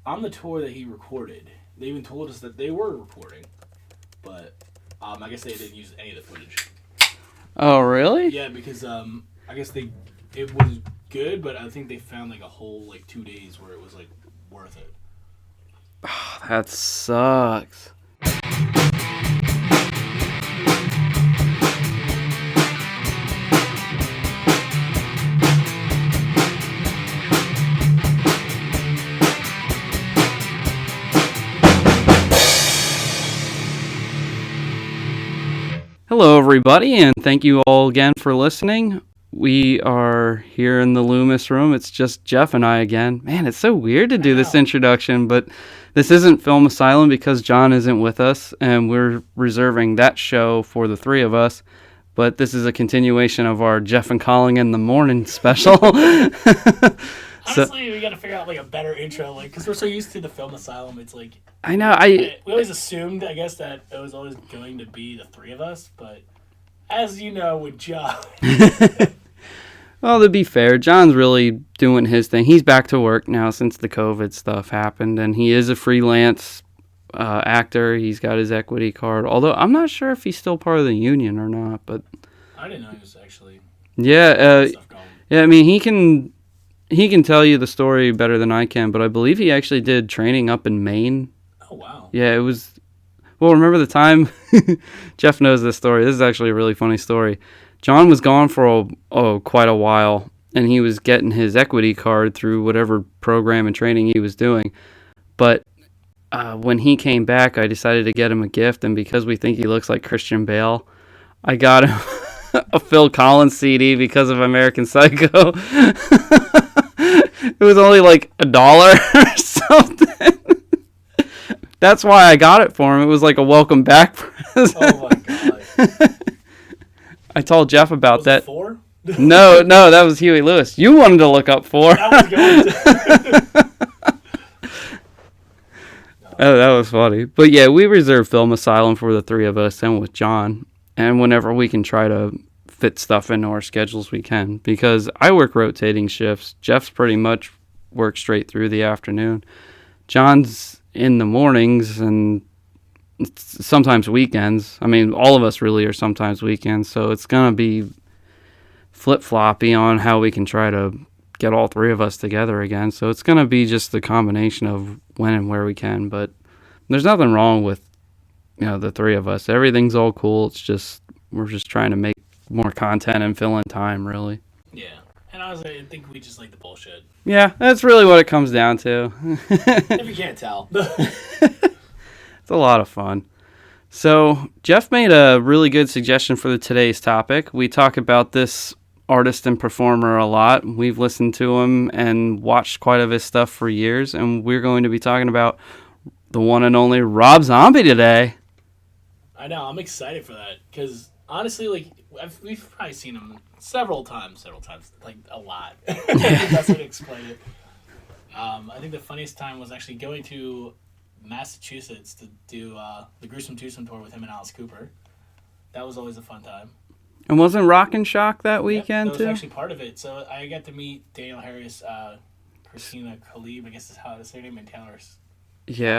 on the tour that he recorded, they even told us that they were recording, but I guess they didn't use any of the footage. Oh, really? Yeah, because I guess it was good, but I think they found like a whole like 2 days where it was like worth it. Oh, that sucks. Hello, everybody, and thank you all again for listening. We are here in the Loomis room. It's just Jeff and I again. Man, it's so weird to do this introduction, but this isn't Film Asylum because John isn't with us, and we're reserving that show for the three of us. But this is a continuation of our Jeff and Collin in the Morning special. Honestly, we got to figure out like a better intro, like because we're so used to the Film Asylum. It's like I know we always assumed, I guess, that it was always going to be the three of us, but as you know, with John. Well, to be fair, John's really doing his thing. He's back to work now since the COVID stuff happened, and he is a freelance actor. He's got his equity card, although I'm not sure if he's still part of the union or not. But I didn't know he was actually. Yeah, yeah. I mean, he can tell you the story better than I can, but I believe he actually did training up in Maine. Oh wow! Yeah, it was. Well, remember the time? Jeff knows this story. This is actually a really funny story. John was gone for quite a while, and he was getting his equity card through whatever program and training he was doing. But when he came back, I decided to get him a gift, and because we think he looks like Christian Bale, I got him a Phil Collins CD because of American Psycho. It was only like $1 or something. That's why I got it for him. It was like a welcome back present. Oh my god. I told Jeff about that. It 4? No, that was Huey Lewis. You wanted to look up 4. I was going to. Oh, that was funny. But yeah, we reserve Film Asylum for the three of us and with John. And whenever we can try to fit stuff into our schedules, we can. Because I work rotating shifts. Jeff's pretty much works straight through the afternoon. John's in the mornings and sometimes weekends. I mean, all of us really are sometimes weekends, so it's going to be flip-floppy on how we can try to get all three of us together again. So it's going to be just the combination of when and where we can, but there's nothing wrong with, the three of us. Everything's all cool. It's just, we're just trying to make more content and fill in time, really. Yeah. And honestly, I think we just like the bullshit. Yeah, that's really what it comes down to. If you can't tell. It's a lot of fun. So, Jeff made a really good suggestion for today's topic. We talk about this artist and performer a lot. We've listened to him and watched quite of his stuff for years, and we're going to be talking about the one and only Rob Zombie today. I know, I'm excited for that, because honestly, like, we've probably seen him several times, like, a lot. That's how to explain it. I think the funniest time was actually going to Massachusetts to do the Gruesome Twosome tour with him and Alice Cooper. That was always a fun time. And wasn't Rock and Shock that weekend, that too? was actually part of it. So I got to meet Daniel Harris, Christina Khalib, I guess is how to say her name, and Taylor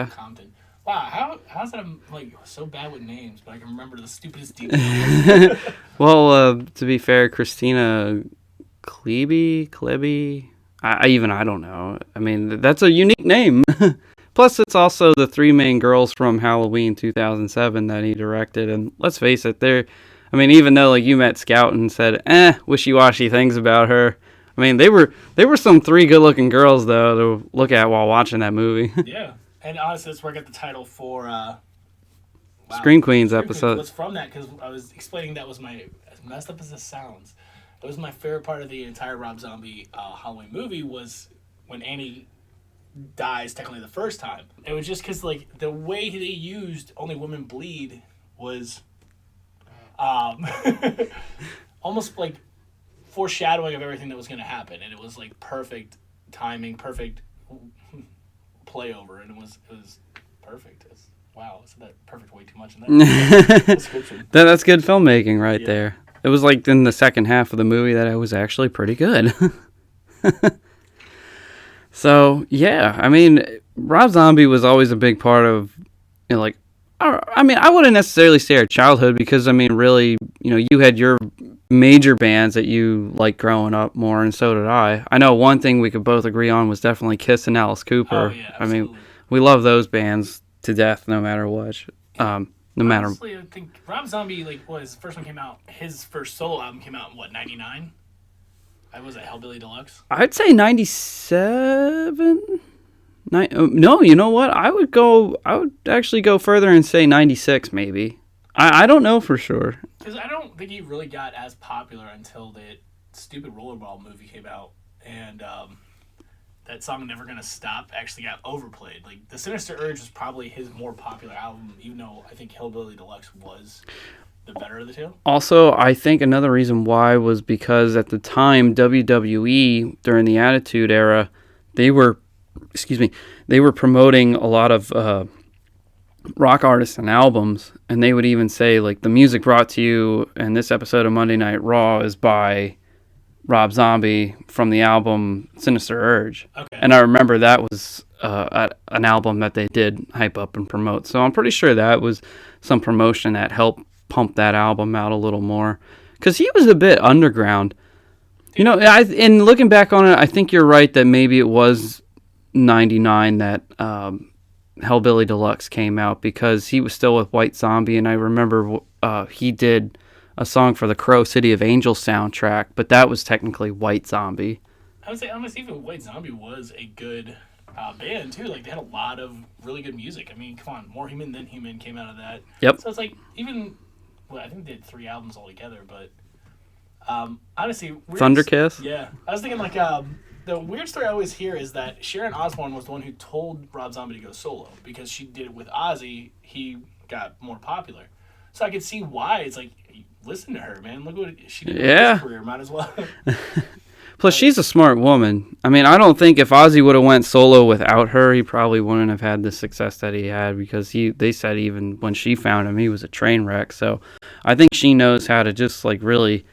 Compton. Wow, how's that I'm like so bad with names, but I can remember the stupidest details. Well, to be fair, Christina Klebe, I don't know. I mean, that's a unique name. Plus, it's also the three main girls from Halloween 2007 that he directed, and let's face it, even though like you met Scout and said, wishy-washy things about her, I mean, they were some three good-looking girls, though, to look at while watching that movie. Yeah, and honestly, that's where I got the title for Scream Queens episode. It was from that, because I was explaining that was my, as messed up as this sounds, it was my favorite part of the entire Rob Zombie Halloween movie was when Annie dies technically the first time. It was just because like the way they used Only Women Bleed was almost like foreshadowing of everything that was going to happen, and it was like perfect timing, perfect play over, and it was perfect. Wow, I said that perfect way too much in that description. That's good filmmaking right there. It was like in the second half of the movie that it was actually pretty good. So, yeah, I mean, Rob Zombie was always a big part of, like, I mean, I wouldn't necessarily say our childhood because, I mean, really, you had your major bands that you liked growing up more, and so did I. I know one thing we could both agree on was definitely Kiss and Alice Cooper. Oh, yeah, absolutely. I mean, we love those bands to death, no matter what. Honestly, I think Rob Zombie, his first one came out, his first solo album came out in, 99? Was it Hellbilly Deluxe? I'd say 97? No, you know what? I would actually go further and say 96 maybe. I don't know for sure. Because I don't think he really got as popular until that stupid Rollerball movie came out. And that song Never Gonna Stop actually got overplayed. Like, The Sinister Urge was probably his more popular album, even though I think Hellbilly Deluxe was the better of the two. Also, I think another reason why was because at the time, WWE, during the Attitude Era, they were promoting a lot of rock artists and albums, and they would even say, like, the music brought to you in this episode of Monday Night Raw is by Rob Zombie from the album Sinister Urge. Okay. And I remember that was an album that they did hype up and promote. So I'm pretty sure that was some promotion that helped pump that album out a little more. Because he was a bit underground. And looking back on it, I think you're right that maybe it was 99 that Hellbilly Deluxe came out, because he was still with White Zombie, and I remember he did a song for the Crow City of Angels soundtrack, but that was technically White Zombie. I would say almost even White Zombie was a good band too. Like, they had a lot of really good music. I mean, come on, More Human Than Human came out of that. Yep. So it's like, even, I think they did 3 albums altogether, but honestly, Thunderkiss. Yeah, I was thinking the weird story I always hear is that Sharon Osbourne was the one who told Rob Zombie to go solo, because she did it with Ozzy. He got more popular, so I could see why. It's like, listen to her, man. Look what she did with her career. Might as well. Plus, she's a smart woman. I mean, I don't think if Ozzy would have went solo without her, he probably wouldn't have had the success that he had, because they said even when she found him, he was a train wreck. So I think she knows how to just, like, really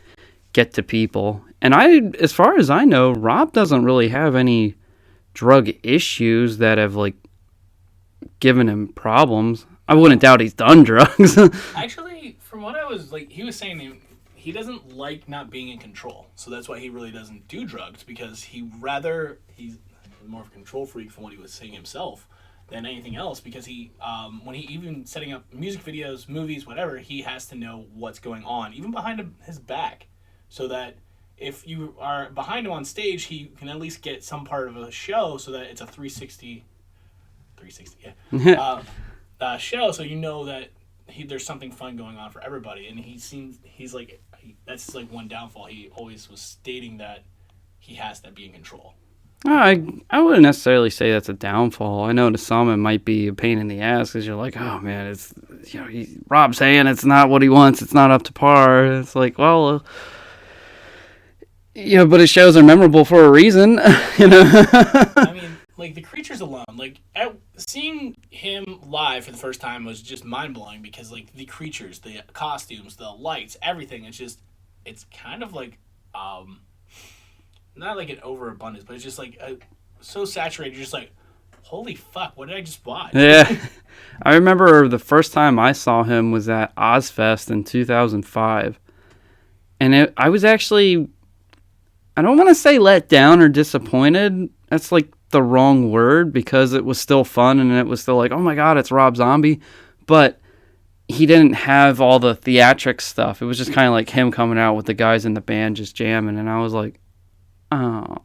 get to people. And as far as I know, Rob doesn't really have any drug issues that have, like, given him problems. I wouldn't doubt he's done drugs. Actually, from what I was, he was saying, he doesn't like not being in control. So that's why he really doesn't do drugs, because he's more of a control freak from what he was saying himself than anything else, because when he even setting up music videos, movies, whatever, he has to know what's going on, even behind his back, so that if you are behind him on stage, he can at least get some part of a show, so that it's a 360, show, so you know that there's something fun going on for everybody. And that's one downfall. He always was stating that he has to be in control. I wouldn't necessarily say that's a downfall. I know to some it might be a pain in the ass, because you're like, oh man, it's Rob's saying it's not what he wants, it's not up to par. It's like, well, but his shows are memorable for a reason. I mean, the Creatures alone, seeing him live for the first time was just mind-blowing, because the Creatures, the costumes, the lights, everything, it's kind of not like an overabundance, but it's just so saturated, you're just like, holy fuck, what did I just watch? Yeah. I remember the first time I saw him was at Ozfest in 2005, and I was actually, I don't want to say let down or disappointed. That's the wrong word, because it was still fun and it was still oh my god, it's Rob Zombie, but he didn't have all the theatrics stuff. It was just kind of him coming out with the guys in the band just jamming, and I was like, oh.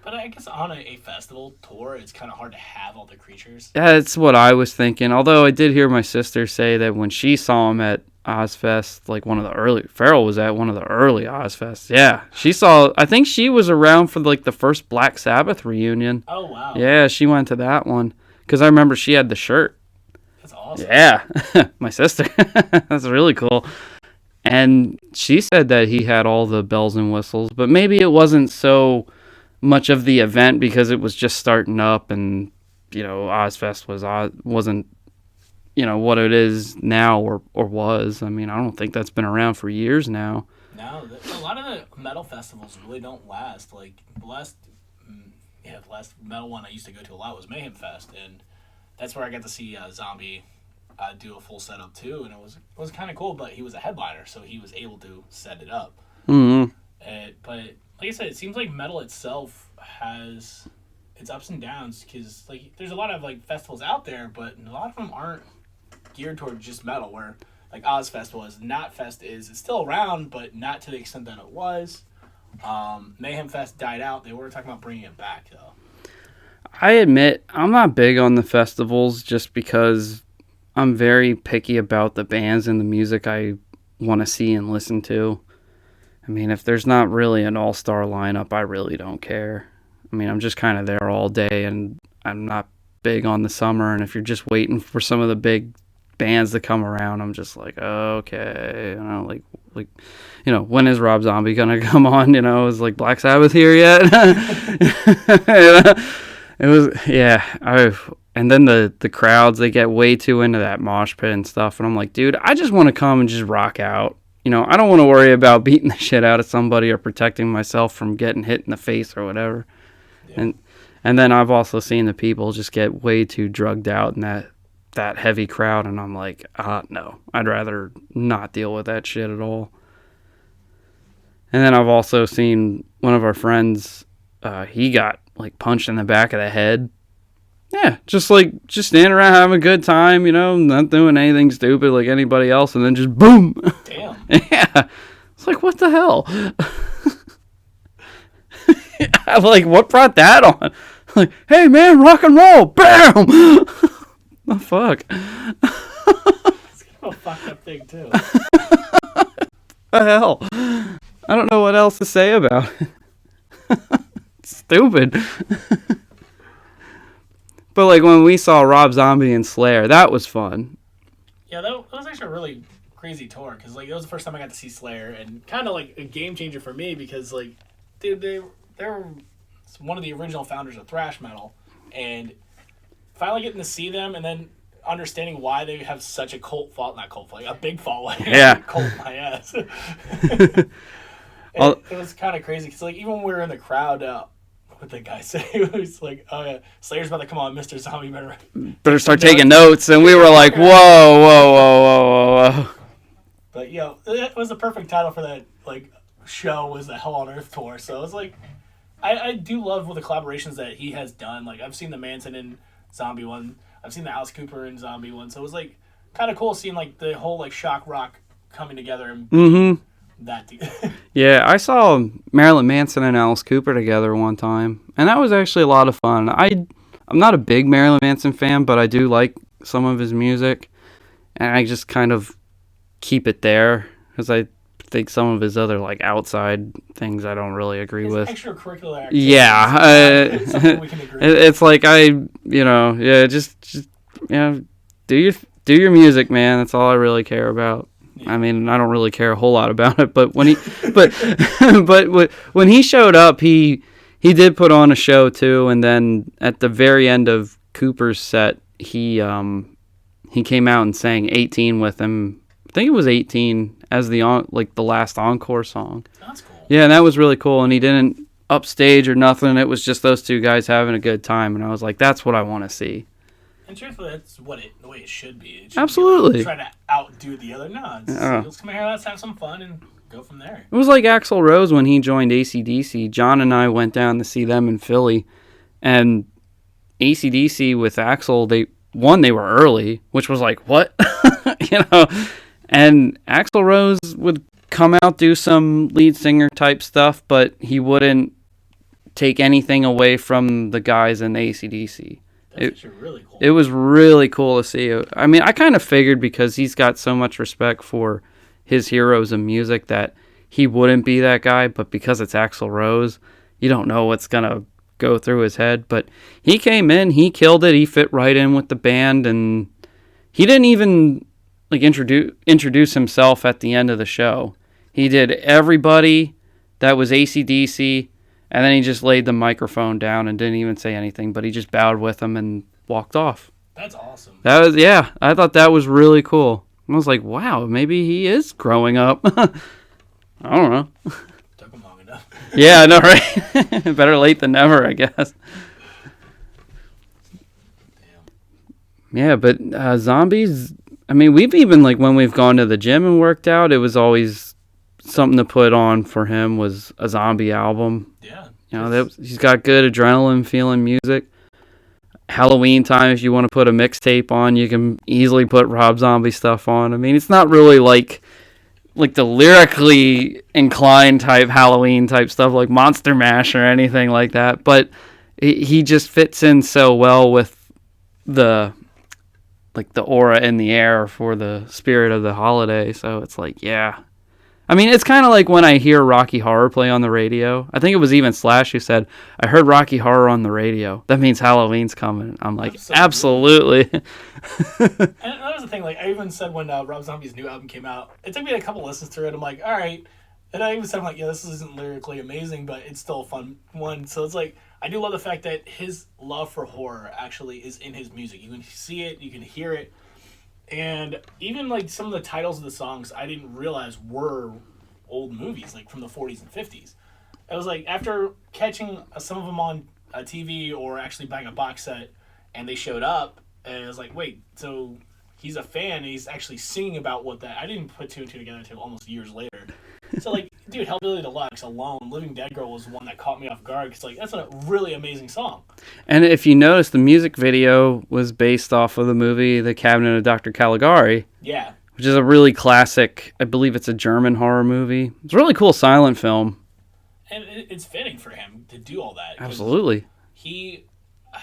But I guess on a festival tour, it's kind of hard to have all the Creatures. That's what I was thinking, although I did hear my sister say that when she saw him at Ozfest, Farrell was at one of the early Ozfests. Yeah, I think she was around for the first Black Sabbath reunion. Oh wow. Yeah, she went to that one, because I remember she had the shirt. That's awesome. Yeah, my sister. That's really cool. And she said that he had all the bells and whistles, but maybe it wasn't so much of the event because it was just starting up, and Ozfest wasn't what it is now or was. I mean, I don't think that's been around for years now. No, a lot of the metal festivals really don't last. The last the last metal one I used to go to a lot was Mayhem Fest, and that's where I got to see Zombie do a full setup too, and it was kind of cool. But he was a headliner, so he was able to set it up. Mm-hmm. But like I said, it seems like metal itself has its ups and downs, because like there's a lot of like festivals out there, but a lot of them aren't geared toward just metal. Where like Ozfest was, Knotfest it's still around, but not to the extent that it was. Mayhem Fest died out. They were talking about bringing it back though. I admit I'm not big on the festivals just because I'm very picky about the bands and the music I want to see and listen to. I mean, if there's not really an all-star lineup, I really don't care. I mean, I'm just kind of there all day, and I'm not big on the summer. And if you're just waiting for some of the big bands to come around, I'm just like, okay, like when is Rob Zombie gonna come on? Is like Black Sabbath here yet? It was, yeah. And then the crowds, they get way too into that mosh pit and stuff, and I'm like, dude, I just want to come and just rock out. I don't want to worry about beating the shit out of somebody or protecting myself from getting hit in the face or whatever. Yeah. And then I've also seen the people just get way too drugged out in that heavy crowd, and I'm like, no, I'd rather not deal with that shit at all. And then I've also seen one of our friends, he got like punched in the back of the head. Yeah, just standing around having a good time, not doing anything stupid like anybody else, and then just boom. Damn. Yeah. It's like, what the hell? I'm like, what brought that on? Like, hey man, rock and roll, bam! The fuck? It's kind of a fucked up thing too. The hell? I don't know what else to say about it. Stupid. But like when we saw Rob Zombie and Slayer, that was fun. Yeah, that was actually a really crazy tour, because like it was the first time I got to see Slayer, and kind of like a game changer for me, because like they're one of the original founders of thrash metal, and finally getting to see them and then understanding why they have such a a big following. Yeah. Cult my ass. It was kind of crazy, because like even when we were in the crowd, what the guy say? He was like, "Oh yeah, Slayer's about to come on, Mr. Zombie, better start taking notes." And we were like, "Whoa!" But it was the perfect title for that like show, was the Hell on Earth tour. So it was like, I do love the collaborations that he has done. Like I've seen the Manson and Zombie one, I've seen the Alice Cooper and Zombie one. So it was like kind of cool seeing like the whole like shock rock coming together and. Mm-hmm. That yeah, I saw Marilyn Manson and Alice Cooper together one time, and that was actually a lot of fun. I'm not a big Marilyn Manson fan, but I do like some of his music, and I just kind of keep it there because I think some of his other like outside things I don't really agree with. Extracurricular activities. Yeah, something we can agree it's like just do your music, man. That's all I really care about. I mean, I don't really care a whole lot about it, but when he when he showed up, he did put on a show too, and then at the very end of Cooper's set, he came out and sang 18 with him. I think it was 18 as the last encore song. That's cool. Yeah, and that was really cool, and he didn't upstage or nothing. It was just those two guys having a good time, and I was like, that's what I want to see. And truthfully, that's the way it should be. It should Absolutely. Be like, try to outdo the other. No, let's come here, let's have some fun, and go from there. It was like Axl Rose when he joined AC/DC. John and I went down to see them in Philly, and AC/DC with Axl, they were early, which was like, what? And Axl Rose would come out, do some lead singer type stuff, but he wouldn't take anything away from the guys in AC/DC. That's actually really cool. It was really cool to see. I mean, I kind of figured because he's got so much respect for his heroes in music that he wouldn't be that guy, but because it's Axl Rose, you don't know what's going to go through his head. But he came in, he killed it, he fit right in with the band, and he didn't even like introduce himself at the end of the show. He did everybody that was AC/DC, and then he just laid the microphone down and didn't even say anything, but he just bowed with them and walked off. That's awesome. I thought that was really cool. I was like, wow, maybe he is growing up. I don't know. Took him long enough. Yeah, I know, right? Better late than never, I guess. Damn. Yeah, but zombies, I mean, we've even, like, when we've gone to the gym and worked out, it was always something to put on for him was a zombie album. Yeah. You know, he's got good adrenaline feeling music. Halloween time, if you want to put a mixtape on, you can easily put Rob Zombie stuff on. I mean, it's not really like the lyrically inclined type Halloween type stuff like Monster Mash or anything like that, but he just fits in so well with the aura in the air for the spirit of the holiday. So it's like, yeah. I mean, it's kind of like when I hear Rocky Horror play on the radio. I think it was even Slash who said, I heard Rocky Horror on the radio. That means Halloween's coming. I'm like, absolutely. And that was the thing. Like, I even said when Rob Zombie's new album came out, it took me a couple listens through it. I'm like, all right. And I even said, I'm like, yeah, this isn't lyrically amazing, but it's still a fun one. So it's like, I do love the fact that his love for horror actually is in his music. You can see it, you can hear it. And even, like, some of the titles of the songs I didn't realize were old movies, like, from the 40s and 50s. I was like, after catching some of them on TV or actually buying a box set, and they showed up, and I was like, wait, so he's a fan, and he's actually singing about what that... I didn't put two and two together until almost years later. So, like, dude, Hellbilly Deluxe alone, Living Dead Girl was one that caught me off guard, because, like, that's a really amazing song. And if you notice, the music video was based off of the movie The Cabinet of Dr. Caligari. Yeah. Which is a really classic, I believe it's a German horror movie. It's a really cool silent film. And it's fitting for him to do all that. Absolutely. He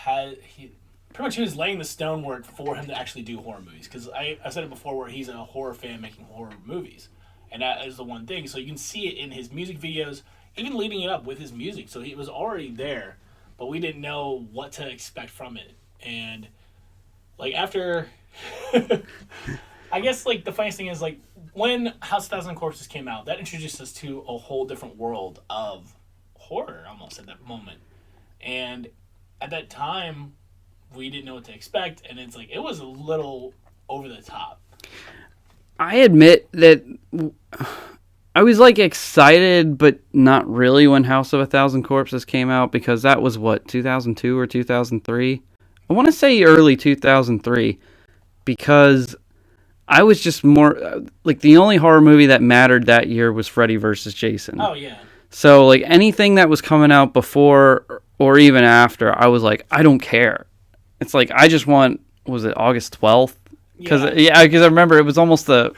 pretty much he was laying the stonework for him to actually do horror movies. Because I said it before where he's a horror fan making horror movies. And that is the one thing. So you can see it in his music videos, even leading it up with his music. So it was already there, but we didn't know what to expect from it. And, like, after... I guess, like, the funniest thing is, like, when House of Thousand Corpses came out, that introduced us to a whole different world of horror, almost, at that moment. And at that time, we didn't know what to expect, and it's like, it was a little over the top. I admit that I was, like, excited, but not really when House of a Thousand Corpses came out, because that was, what, 2002 or 2003? I want to say early 2003, because I was just more, like, the only horror movie that mattered that year was Freddy vs. Jason. Oh, yeah. So, like, anything that was coming out before or even after, I was like, I don't care. It's like, I just want, was it August 12th? Because I remember it was almost a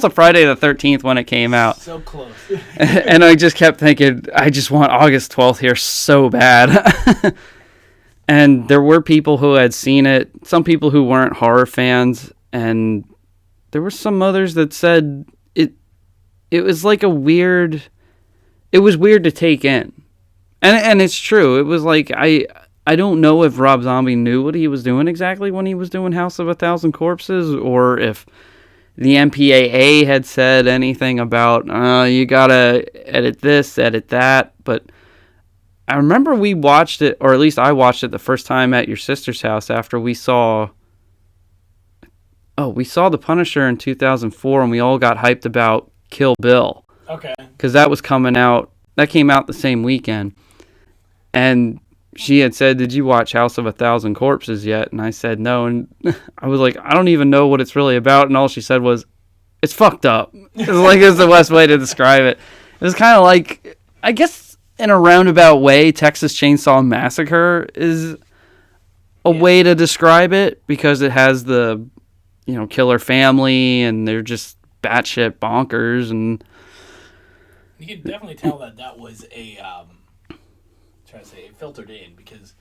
Friday the 13th when it came out. So close. And I just kept thinking, I just want August 12th here so bad. And there were people who had seen it, some people who weren't horror fans, and there were some others that said it was like it was weird to take in. And it's true. It was like, I don't know if Rob Zombie knew what he was doing exactly when he was doing House of a Thousand Corpses, or if the MPAA had said anything about, you gotta edit this, edit that. But I remember we watched it, or at least I watched it the first time at your sister's house after we saw The Punisher in 2004, and we all got hyped about Kill Bill. Okay. Because that was coming out, that came out the same weekend. And she had said, did you watch House of a Thousand Corpses yet? And I said no, and I was like, I don't even know what it's really about, and all she said was, it's fucked up. It's the best way to describe it. It was kind of like, I guess in a roundabout way, Texas Chainsaw Massacre is a way to describe it, because it has the, killer family, and they're just batshit bonkers, and you can definitely tell that was filtered in, because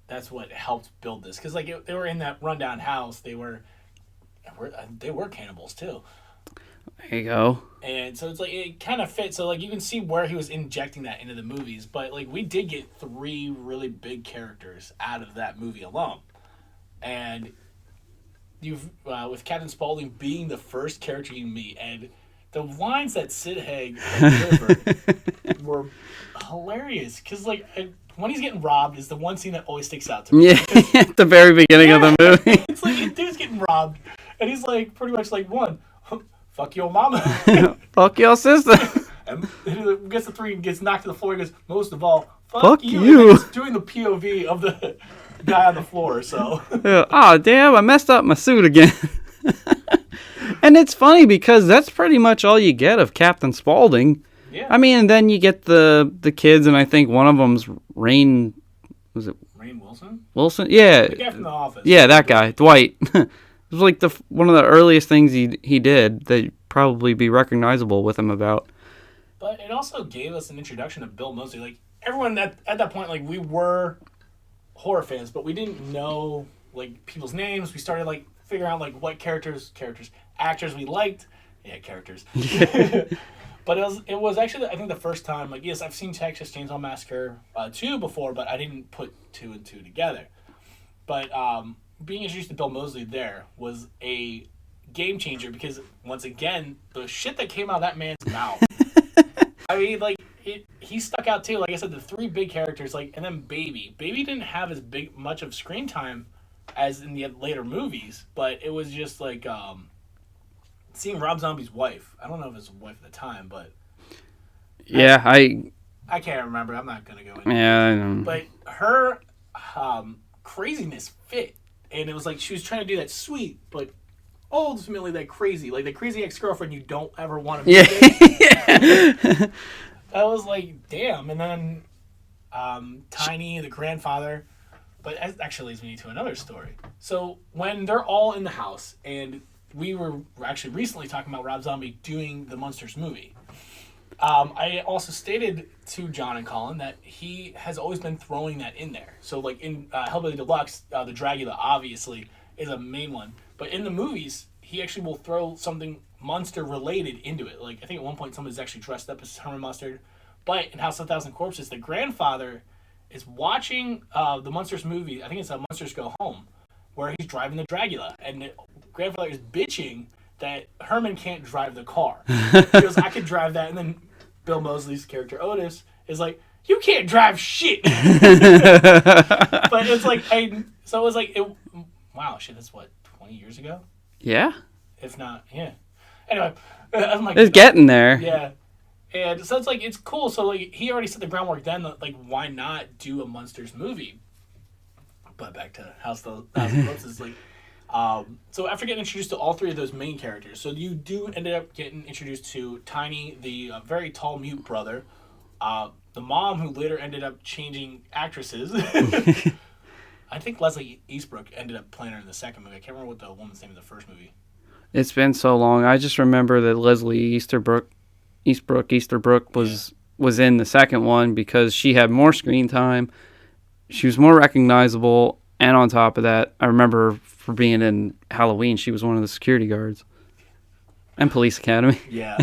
that's what helped build this. Because they were in that rundown house, they were cannibals too. There you go. And so it's like it kind of fits. So like you can see where he was injecting that into the movies. But like we did get 3 really big characters out of that movie alone, and you've with Captain Spaulding being the first character you meet, and the lines that Sid Haig delivered were hilarious. Because like when he's getting robbed is the one scene that always sticks out to me. Yeah, at the very beginning of the movie. It's like a dude's getting robbed, and he's like pretty much like, one, fuck your mama. Fuck your sister. And he gets the 3 and gets knocked to the floor. He goes, most of all, Fuck you. you. And he's doing the POV of the guy on the floor, so. Oh, damn, I messed up my suit again. And it's funny because that's pretty much all you get of Captain Spaulding. Yeah. I mean, and then you get the kids, and I think one of them's Rain. Was it Rainn Wilson? Wilson? Yeah. The guy from The Office. Yeah, that guy, Dwight. It was like one of the earliest things he did that probably be recognizable with him about. But it also gave us an introduction to Bill Moseley. Like, everyone at that point, like, we were horror fans, but we didn't know, like, people's names. We started, like, figuring out, like, what actors we liked. Yeah, characters. But it was actually, I think, the first time, like, yes, I've seen Texas Chainsaw Massacre 2 before, but I didn't put 2 and 2 together. But being introduced to Bill Moseley there was a game changer because, once again, the shit that came out of that man's mouth. I mean, like, he stuck out too. Like I said, the 3 big characters, like, and then Baby. Baby didn't have as much of screen time as in the later movies, but it was just like seeing Rob Zombie's wife. I don't know if it was his wife at the time, but yeah, I can't remember. I'm not gonna go into yeah, it. I know. But her craziness fit, and it was like she was trying to do that sweet, but ultimately that crazy, like the crazy ex-girlfriend you don't ever want to be with. I was like, damn. And then Tiny, the grandfather. But that actually leads me to another story. So when they're all in the house, and we were actually recently talking about Rob Zombie doing the Monsters movie, I also stated to John and Colin that he has always been throwing that in there. So like in Hellbilly Deluxe, the Dracula obviously is a main one. But in the movies, he actually will throw something monster related into it. Like I think at one point someone's actually dressed up as Herman Mustard. But in House of 1,000 Corpses, the grandfather is watching the Monsters movie. I think it's Monsters Go Home, where he's driving the Dracula, and the grandfather is bitching that Herman can't drive the car. He goes, "I could drive that," and then Bill Moseley's character Otis is like, "You can't drive shit." But it's like, so it was like, wow, shit, that's what, 20 years ago? Yeah. If not, yeah. Anyway, I'm like, it's getting there. Yeah. And so it's like, it's cool. So like, he already set the groundwork then. Like, why not do a Monsters movie? But back to House of Corpses, like, so after getting introduced to all 3 of those main characters, so you do ended up getting introduced to Tiny, the very tall mute brother, the mom who later ended up changing actresses. I think Leslie Eastbrook ended up playing her in the second movie. I can't remember what the woman's name in the first movie. It's been so long. I just remember that Leslie Easterbrook was in the second one because she had more screen time. She was more recognizable, and on top of that, I remember for being in Halloween, she was one of the security guards and Police Academy. Yeah.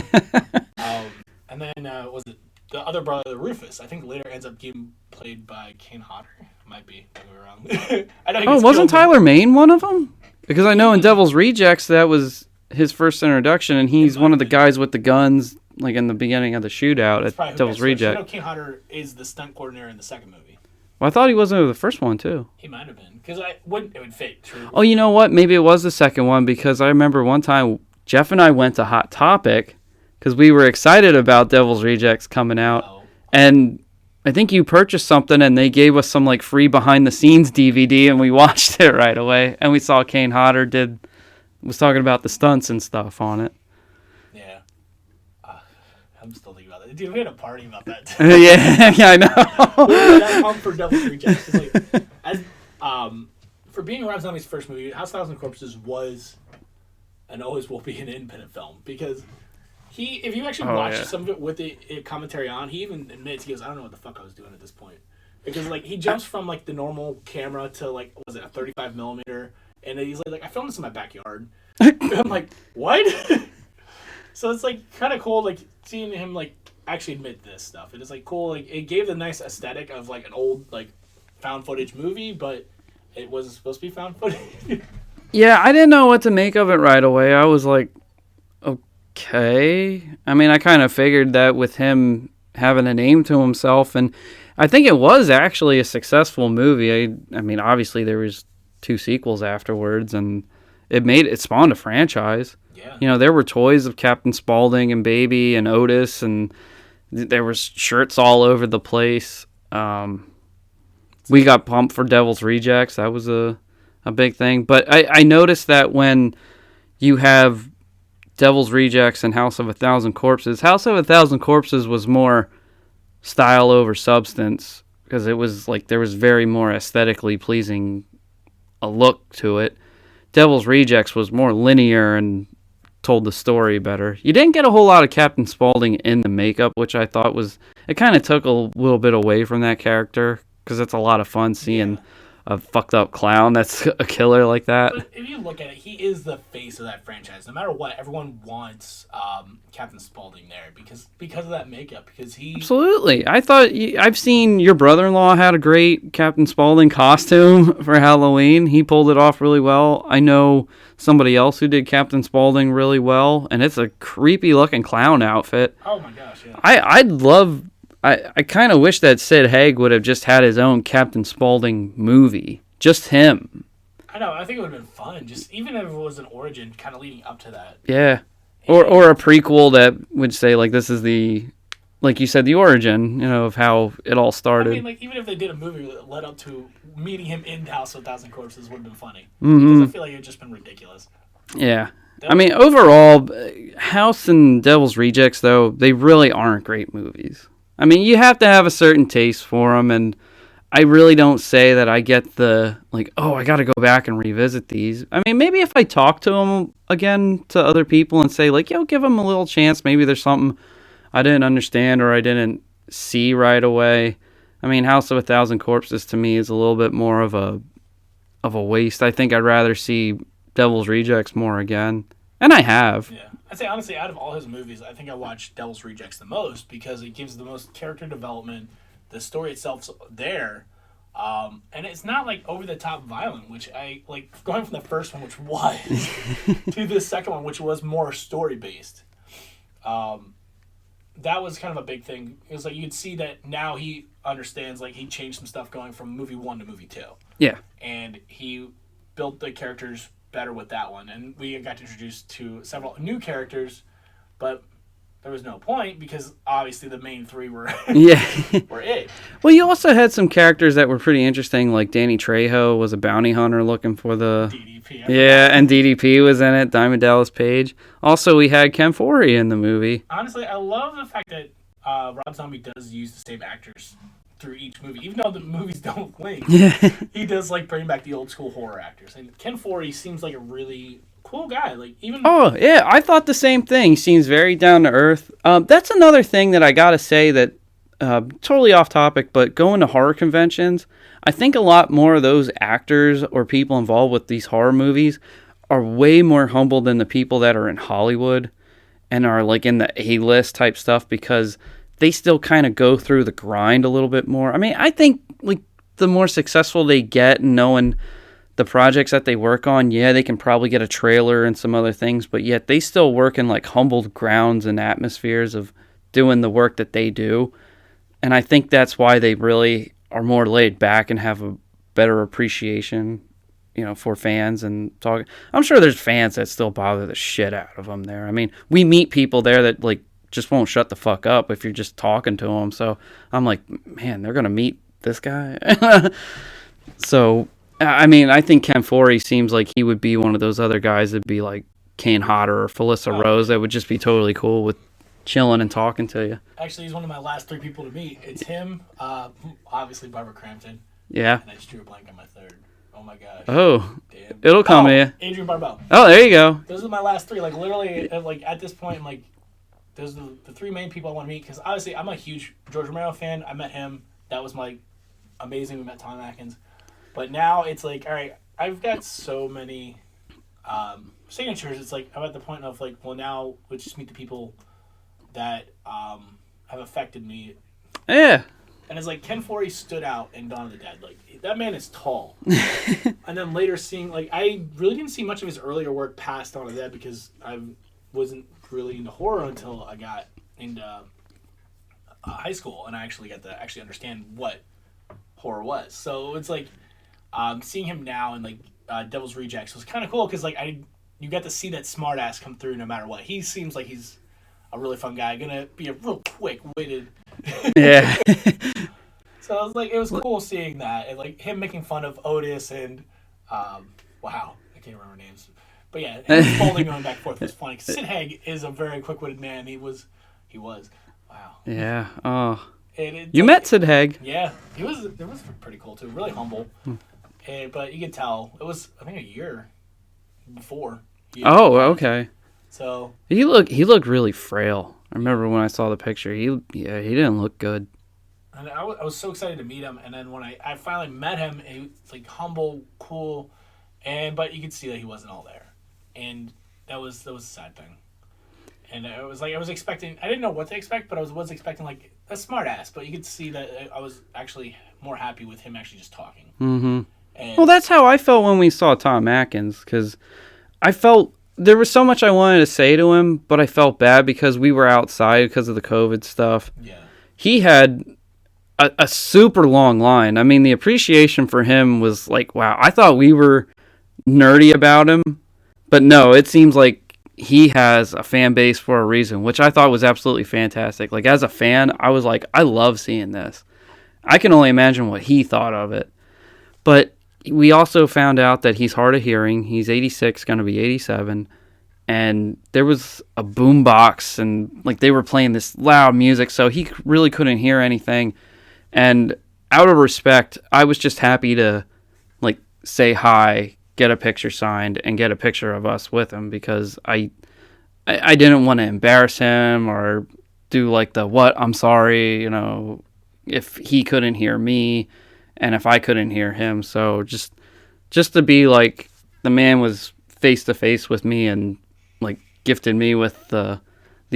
And then was it the other brother, Rufus? I think later ends up getting played by Kane Hodder. Might be. Don't get me wrong. I know he gets wasn't killed Tyler Mane one of them? Because I know in Devil's Rejects that was his first introduction, and he's one of the guys with the guns, like in the beginning of the shootout at Devil's Rejects. I know Kane Hodder is the stunt coordinator in the second movie. Well, I thought he wasn't in the first one too. He might have been, because it would fit. True. Oh, you know what? Maybe it was the second one, because I remember one time Jeff and I went to Hot Topic because we were excited about Devil's Rejects coming out, and I think you purchased something and they gave us some like free behind the scenes DVD, and we watched it right away, and we saw Kane Hodder was talking about the stunts and stuff on it. Yeah. I'm still thinking about that. Dude, we had a party about that too. yeah, I know. That pump for Devil's Rejects. Like, for being Rob Zombie's first movie, House of 1,000 Corpses was and always will be an independent film, because if you actually watch some of it with the commentary on, he even admits, he goes, I don't know what the fuck I was doing at this point. Because, like, he jumps from, like, the normal camera to, like, was it a 35 millimeter? And then he's like, I filmed this in my backyard. I'm like, what? So it's, like, kind of cool, like, seeing him, like, actually admit this stuff. It is, like, cool. Like, it gave the nice aesthetic of, like, an old, like, found footage movie, but it wasn't supposed to be found footage. Yeah, I didn't know what to make of it right away. I was like, okay. I mean, I kind of figured that with him having a name to himself, and I think it was actually a successful movie. I mean, obviously there was 2 sequels afterwards, and it spawned a franchise. Yeah. You know, there were toys of Captain Spaulding and Baby and Otis, and There was shirts all over the place. We got pumped for Devil's Rejects. That was a big thing. But I noticed that when you have Devil's Rejects and House of a Thousand Corpses, House of a Thousand Corpses was more style over substance because it was like there was very more aesthetically pleasing a look to it. Devil's Rejects was more linear and told the story better. You didn't get a whole lot of Captain Spaulding in the makeup, which I thought was... It kind of took a little bit away from that character, because it's a lot of fun seeing a fucked up clown that's a killer like that. But if you look at it, he is the face of that franchise. No matter what, everyone wants Captain Spaulding there because of that makeup. Because he... Absolutely. I've seen your brother-in-law had a great Captain Spaulding costume for Halloween. He pulled it off really well. I know somebody else who did Captain Spaulding really well, and it's a creepy-looking clown outfit. Oh my gosh, yeah. I kind of wish that Sid Haig would have just had his own Captain Spaulding movie. Just him. I know. I think it would have been fun. Just even if it was an origin kind of leading up to that. Yeah. Or a prequel that would say, like, this is the... Like you said, the origin, of how it all started. I mean, like, even if they did a movie that led up to meeting him in House of a Thousand Corpses would have been funny. Mm-hmm. Because I feel like it would just been ridiculous. Yeah. I mean, overall, House and Devil's Rejects, though, they really aren't great movies. I mean, you have to have a certain taste for them, and I really don't say that I get the, like, oh, I got to go back and revisit these. I mean, maybe if I talk to them again to other people and say, like, give them a little chance, maybe there's something I didn't understand or I didn't see right away. I mean, House of a Thousand Corpses to me is a little bit more of a waste. I think I'd rather see Devil's Rejects more again, and I have. Yeah. I'd say, honestly, out of all his movies, I think I watch Devil's Rejects the most because it gives the most character development. The story itself's there. And it's not, like, over-the-top violent, which I, like, going from the first one, which was, to the second one, which was more story-based. That was kind of a big thing. It was like, you'd see that now he understands, like, he changed some stuff going from movie 1 to movie 2. Yeah. And he built the characters better with that one, and we got introduced to several new characters, but there was no point because obviously the main three were were it. Well, you also had some characters that were pretty interesting, like Danny Trejo was a bounty hunter looking for the DDP. And DDP was in it. Diamond Dallas Page. Also, we had Ken Foree in the movie. Honestly, I love the fact that Rob Zombie does use the same actors through each movie, even though the movies don't link. Yeah, he does like bring back the old school horror actors, and Ken Foree seems like a really cool guy. Like even I thought the same thing. He seems very down to earth. That's another thing that I gotta say that totally off topic, but going to horror conventions, I think a lot more of those actors or people involved with these horror movies are way more humble than the people that are in Hollywood and are like in the A-list type stuff because they still kind of go through the grind a little bit more. I mean, I think like the more successful they get and knowing the projects that they work on, they can probably get a trailer and some other things, but yet they still work in like humbled grounds and atmospheres of doing the work that they do. And I think that's why they really are more laid back and have a better appreciation, for fans and talk. I'm sure there's fans that still bother the shit out of them there. I mean, we meet people there that like just won't shut the fuck up if you're just talking to them. So I'm like, man, they're going to meet this guy. So, I mean, I think Ken Foree seems like he would be one of those other guys that'd be like Kane Hodder or Felissa Rose that would just be totally cool with chilling and talking to you. Actually, he's one of my last 3 people to meet. It's him, obviously Barbara Crampton. Yeah. And I just drew a blank on my third. Oh my gosh. Oh. Damn. It'll come to you. Adrian Barbeau. Oh, there you go. Those are my last 3. Like literally, like at this point, like those are the 3 main people I want to meet because obviously I'm a huge George Romero fan. I met him. That was like amazing. We met Tom Atkins. But now it's like, all right, I've got so many signatures. It's like I'm at the point of like, well, now let's just meet the people that have affected me. Yeah. And it's like Ken Foree stood out in Dawn of the Dead. Like that man is tall. And then later seeing like I really didn't see much of his earlier work past Dawn of the Dead because I wasn't really into horror until I got into high school and I actually got to actually understand what horror was. So it's like seeing him now in like Devil's Rejects was kind of cool because like you got to see that smart ass come through no matter what. He seems like he's a really fun guy, gonna be a real quick-witted. Yeah. So I was like, it was cool seeing that, and like him making fun of Otis and, wow, I can't remember names, but yeah, him folding going back and forth was funny. Sid Haig is a very quick-witted man. He was, wow. Yeah. Oh. You met Sid Haig. Yeah, it was pretty cool too. Really humble, but you could tell it was I think a year before. Oh, okay. So he looked really frail. I remember when I saw the picture. He didn't look good. And I was so excited to meet him, and then when I finally met him, he was like humble, cool, but you could see that he wasn't all there, and that was a sad thing. And it was like I was expecting. I didn't know what to expect, but I was expecting like a smart ass. But you could see that I was actually more happy with him actually just talking. Mm-hmm. Well, that's how I felt when we saw Tom Atkins, because I felt there was so much I wanted to say to him, but I felt bad because we were outside because of the COVID stuff. Yeah. He had a super long line. I mean, the appreciation for him was like, wow. I thought we were nerdy about him, but no, it seems like he has a fan base for a reason, which I thought was absolutely fantastic. Like, as a fan, I was like, I love seeing this. I can only imagine what he thought of it. But we also found out that he's hard of hearing. He's 86, going to be 87. And there was a boombox, and like they were playing this loud music, so he really couldn't hear anything. And out of respect, I was just happy to like say hi, get a picture signed, and get a picture of us with him, because I didn't want to embarrass him or do like the what, I'm sorry, if he couldn't hear me and if I couldn't hear him. So just to be like, the man was face to face with me and like gifted me with the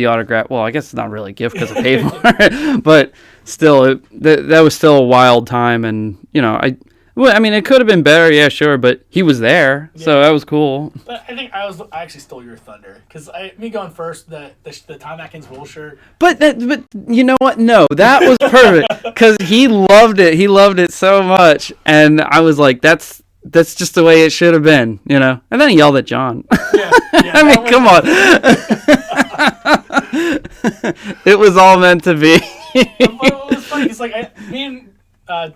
autograph. Well, I guess it's not really a gift because I paid for it, but still, that was still a wild time. And I mean, it could have been better, yeah, sure, but he was there, so that was cool. But I think I actually stole your thunder, because me going first, the Tom Atkins wool shirt. But you know what? No, that was perfect, because he loved it. He loved it so much, and I was like, that's just the way it should have been, And then he yelled at John. Yeah, I mean, come on. It was all meant to be. It was funny, because like me and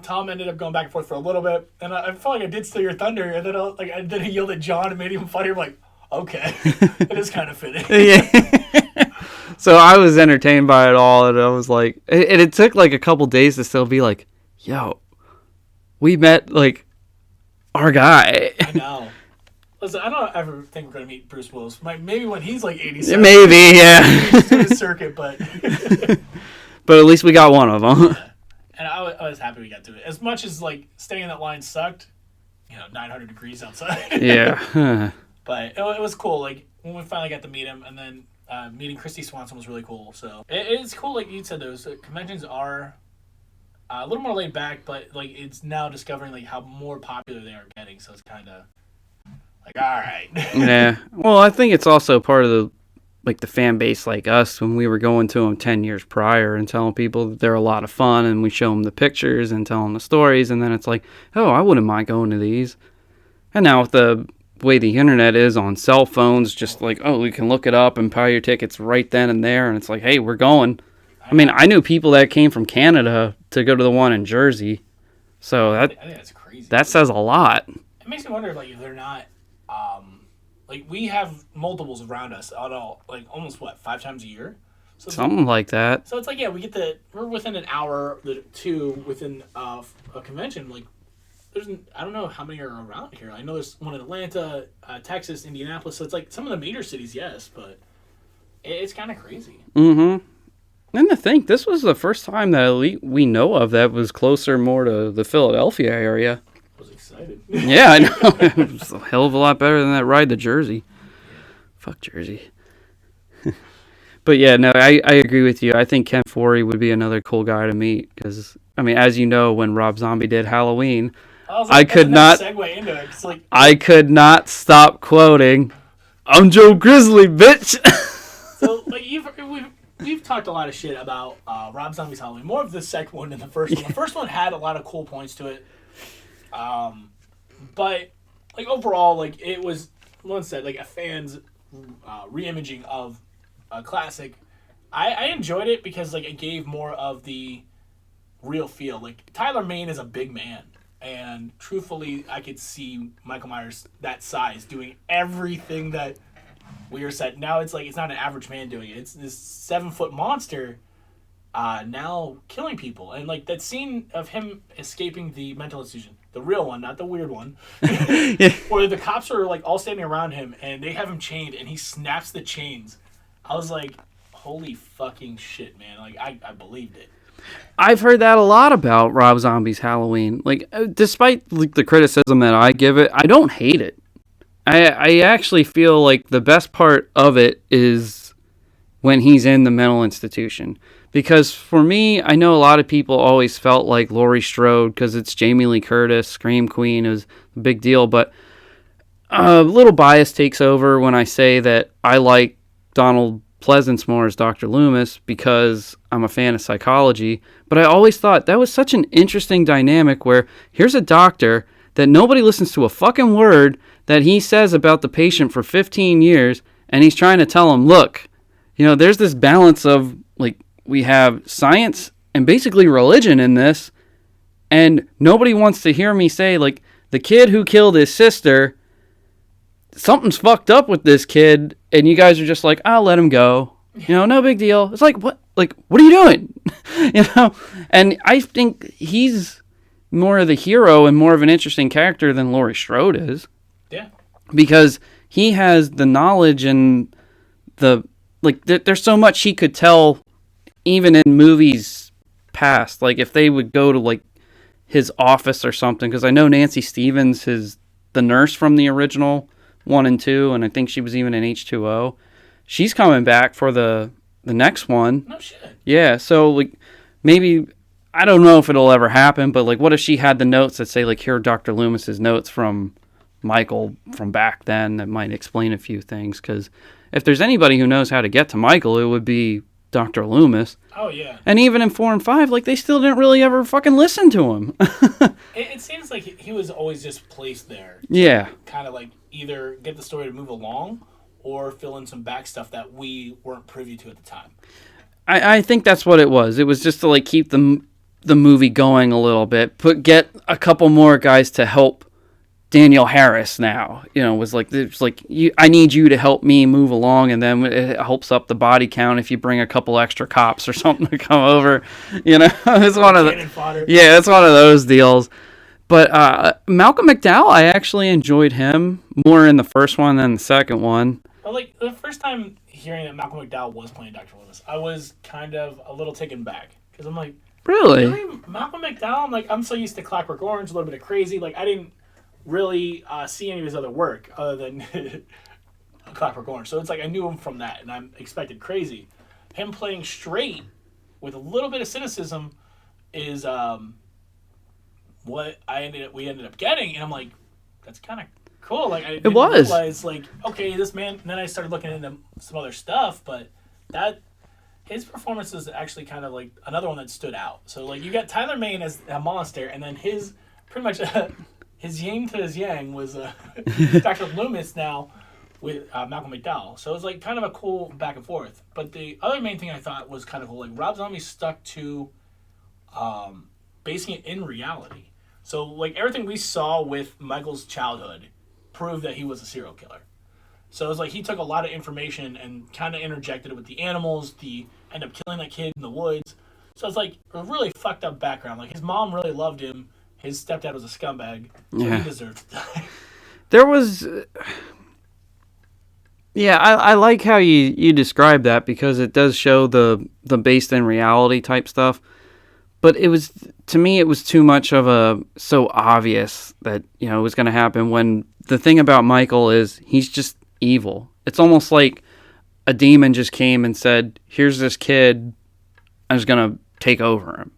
Tom ended up going back and forth for a little bit, and I felt like I did steal your thunder, and then then he yelled at John and made him funny. I'm like, okay, it is kind of fitting. Yeah. So I was entertained by it all, and I was like, it took like a couple days to still be like, yo, we met like our guy. I know. Listen, I don't ever think we're gonna meet Bruce Willis. Maybe when he's like 87. Maybe, yeah. He's doing his circuit, but but at least we got one of them. Yeah. And I was happy we got to it. As much as like staying in that line sucked, 900 degrees outside. Yeah. But it was cool. Like when we finally got to meet him, and then meeting Christy Swanson was really cool. So it's cool. Like you said, those conventions are a little more laid back, but like it's now discovering like how more popular they are getting. So it's kind of like, all right. Yeah. Well, I think it's also part of the fan base like us when we were going to them 10 years prior and telling people that they're a lot of fun, and we show them the pictures and tell them the stories, and then it's like, oh, I wouldn't mind going to these. And now with the way the internet is on cell phones, just like, oh, we can look it up and buy your tickets right then and there, and it's like, hey, we're going. I mean, I knew people that came from Canada to go to the one in Jersey, so I think that's crazy. That says a lot. It makes me wonder if they're not like we have multiples around us at all, like almost 5 times a year, so something like that. So it's like, yeah, we're within an hour, the two within a convention. Like I don't know how many are around here. I know there's one in Atlanta, Texas, Indianapolis. So it's like some of the major cities, yes, but it's kind of crazy. Mm-hmm. And to think, this was the first time that we know of that was closer more to the Philadelphia area. I was excited. Yeah, I know. It was a hell of a lot better than that ride to Jersey. Fuck Jersey. But yeah, no, I agree with you. I think Ken Foree would be another cool guy to meet, because, I mean, as you know, when Rob Zombie did Halloween, I could not segue into it. It's like, I could not stop quoting, "I'm Joe Grizzly, bitch." So, like, we've talked a lot of shit about Rob Zombie's Halloween. More of the second one than the first one. The first one had a lot of cool points to it. But, like, overall, like, it was, one said, like, a fan's re-imaging of a classic. I enjoyed it because like it gave more of the real feel. Like Tyler Mane is a big man, and truthfully, I could see Michael Myers that size doing everything that we were said. Now it's like it's not an average man doing it. It's this 7-foot monster now killing people, and like that scene of him escaping the mental institution, the real one, not the weird one, where the cops are like all standing around him and they have him chained, and he snaps the chains. I was like, holy fucking shit, man! Like I believed it. I've heard that a lot about Rob Zombie's Halloween. Like, despite like the criticism that I give it, I don't hate it. I actually feel like the best part of it is when he's in the mental institution. Because for me, I know a lot of people always felt like Laurie Strode, because it's Jamie Lee Curtis, Scream Queen, is a big deal. But a little bias takes over when I say that I like Donald Pleasance more as Dr. Loomis because I'm a fan of psychology. But I always thought that was such an interesting dynamic where here's a doctor that nobody listens to a fucking word that he says about the patient for 15 years, and he's trying to tell him, look, there's this balance of, like, we have science and basically religion in this, and nobody wants to hear me say, like, the kid who killed his sister, something's fucked up with this kid, and you guys are just like, I'll let him go. No big deal. It's like, what? Like, what are you doing? And I think he's more of the hero and more of an interesting character than Laurie Strode is. Yeah. Because he has the knowledge and there's so much he could tell even in movies past. Like, if they would go to, like, his office or something, because I know Nancy Stevens is the nurse from the original 1 and 2, and I think she was even in H2O. She's coming back for the next one. No shit. Yeah, so, like, maybe, I don't know if it'll ever happen, but, like, what if she had the notes that say, like, here are Dr. Loomis's notes from Michael from back then that might explain a few things, because if there's anybody who knows how to get to Michael, it would be Dr. Loomis. Oh, yeah. And even in 4 and 5, like, they still didn't really ever fucking listen to him. It seems like he was always just placed there. Yeah. Kind of like either get the story to move along or fill in some back stuff that we weren't privy to at the time. I think that's what it was. It was just to, like, keep the movie going a little bit. Get a couple more guys to help Daniel Harris now. Was like, it's like, I need you to help me move along, and then it helps up the body count if you bring a couple extra cops or something to come over. It's one of the... Yeah, it's one of those deals. But Malcolm McDowell, I actually enjoyed him more in the first one than the second one. Well, like, the first time hearing that Malcolm McDowell was playing Dr. Loomis, I was kind of a little taken back. Because I'm like, really? Malcolm McDowell? I'm like, I'm so used to Clockwork Orange, a little bit of Crazy. Like, I didn't really see any of his other work other than Clockwork Orange. So it's like I knew him from that, and I expected Crazy. Him playing straight with a little bit of cynicism is what we ended up getting, and I'm like, that's kind of cool. Like, I didn't realize, like, okay, this man. And then I started looking into some other stuff, but his performance is actually kind of like another one that stood out. So, like, you got Tyler Mane as a monster, and then his pretty much his yin to his yang was Dr. Loomis now with Malcolm McDowell. So it was like kind of a cool back and forth. But the other main thing I thought was kind of cool, like, Rob Zombie stuck to basing it in reality. So, like, everything we saw with Michael's childhood proved that he was a serial killer. So it was like he took a lot of information and kind of interjected it with the animals, end up killing that kid in the woods. So it's like a really fucked up background. Like, his mom really loved him. His stepdad was a scumbag, so he deserved to die. There was... Yeah, I like how you describe that, because it does show the based in reality type stuff. But to me, it was too much of so obvious that, it was going to happen, when the thing about Michael is he's just evil. It's almost like a demon just came and said, here's this kid, I'm just going to take over him.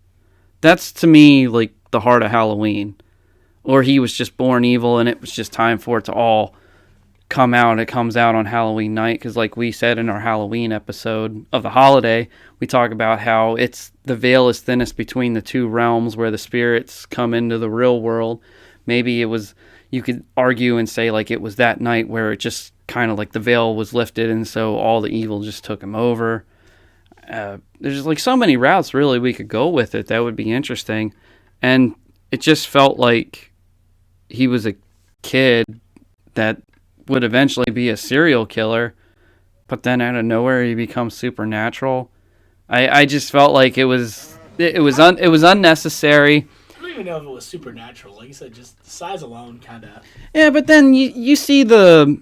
That's, to me, like the heart of Halloween. Or he was just born evil, and it was just time for it to all come out. It comes out on Halloween night, because like we said in our Halloween episode of the holiday, we talk about how the veil is thinnest between the two realms where the spirits come into the real world. Maybe you could argue and say, like, it was that night where it just kind of like the veil was lifted, and so all the evil just took him over. There's like so many routes really we could go with it that would be interesting, and it just felt like he was a kid that would eventually be a serial killer, but then out of nowhere he becomes supernatural. I just felt like it was unnecessary. I don't even know if it was supernatural. Like you said, just the size alone, kind of. Yeah, but then you see the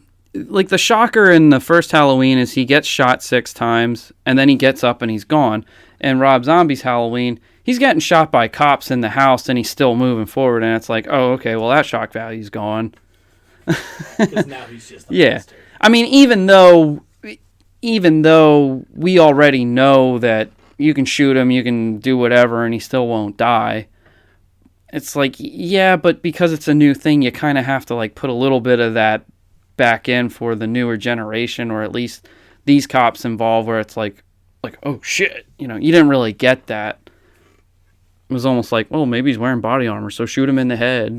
shocker in the first Halloween is he gets shot 6 times and then he gets up and he's gone. And Rob Zombie's Halloween, he's getting shot by cops in the house and he's still moving forward, and it's like, oh, okay, well that shock value's gone. Because now he's just a monster. I mean, even though we already know that you can shoot him, you can do whatever, and he still won't die. It's like, yeah, but because it's a new thing, you kind of have to like put a little bit of that back in for the newer generation, or at least these cops involved, where it's like, oh shit, you didn't really get that. It was almost like, well, maybe he's wearing body armor, so shoot him in the head,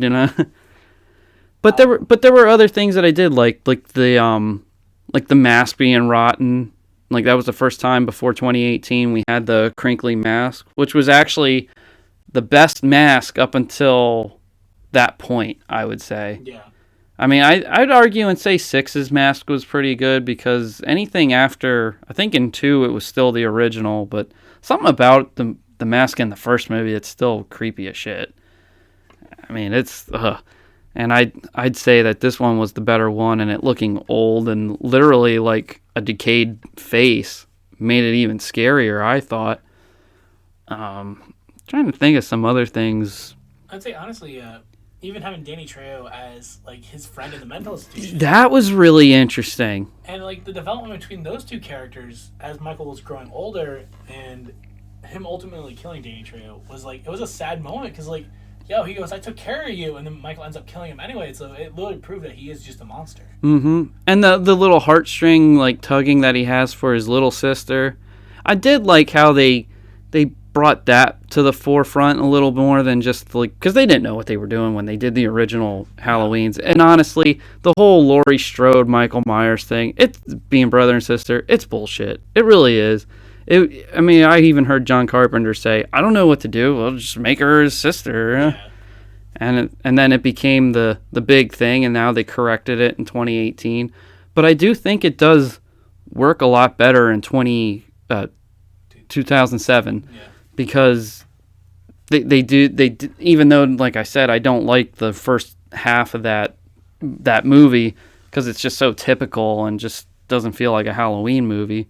But there were other things that I did, like the mask being rotten. Like that was the first time before 2018 we had the crinkly mask, which was actually the best mask up until that point, I would say. Yeah. I mean, I'd argue and say 6's mask was pretty good, because anything after, I think in 2 it was still the original, but something about the mask in the first movie, it's still creepy as shit. I mean, it's and I'd say that this one was the better one, and it looking old and literally like a decayed face made it even scarier, I thought. Trying to think of some other things. I'd say honestly, even having Danny Trejo as like his friend in the mental institution, that was really interesting. And like the development between those two characters as Michael was growing older and him ultimately killing Danny Trejo was like, it was a sad moment, because like, yo, he goes, I took care of you, and then Michael ends up killing him anyway, so it literally proved that he is just a monster. Mm-hmm. And the little heartstring like tugging that he has for his little sister, I did like how they brought that to the forefront a little more than just like, because they didn't know what they were doing when they did the original Halloweens. And honestly, the whole Laurie Strode Michael Myers thing, it's being brother and sister, it's bullshit. It really is. I mean, I even heard John Carpenter say, I don't know what to do, we'll just make her his sister. Yeah. And then it became the big thing, and now they corrected it in 2018. But I do think it does work a lot better in 2007. Yeah. Because they do, even though, like I said, I don't like the first half of that movie because it's just so typical and just doesn't feel like a Halloween movie.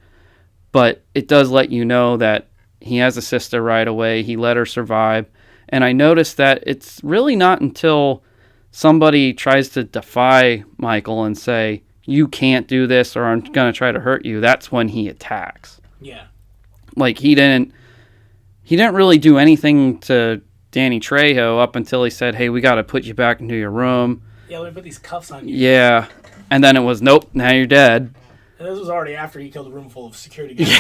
But it does let you know that he has a sister right away. He let her survive. And I noticed that it's really not until somebody tries to defy Michael and say, you can't do this or I'm going to try to hurt you, that's when he attacks. Yeah. Like he didn't really do anything to Danny Trejo up until he said, hey, we got to put you back into your room. Yeah, let me put these cuffs on you. Yeah. And then it was, nope, now you're dead. And this was already after he killed a room full of security guards.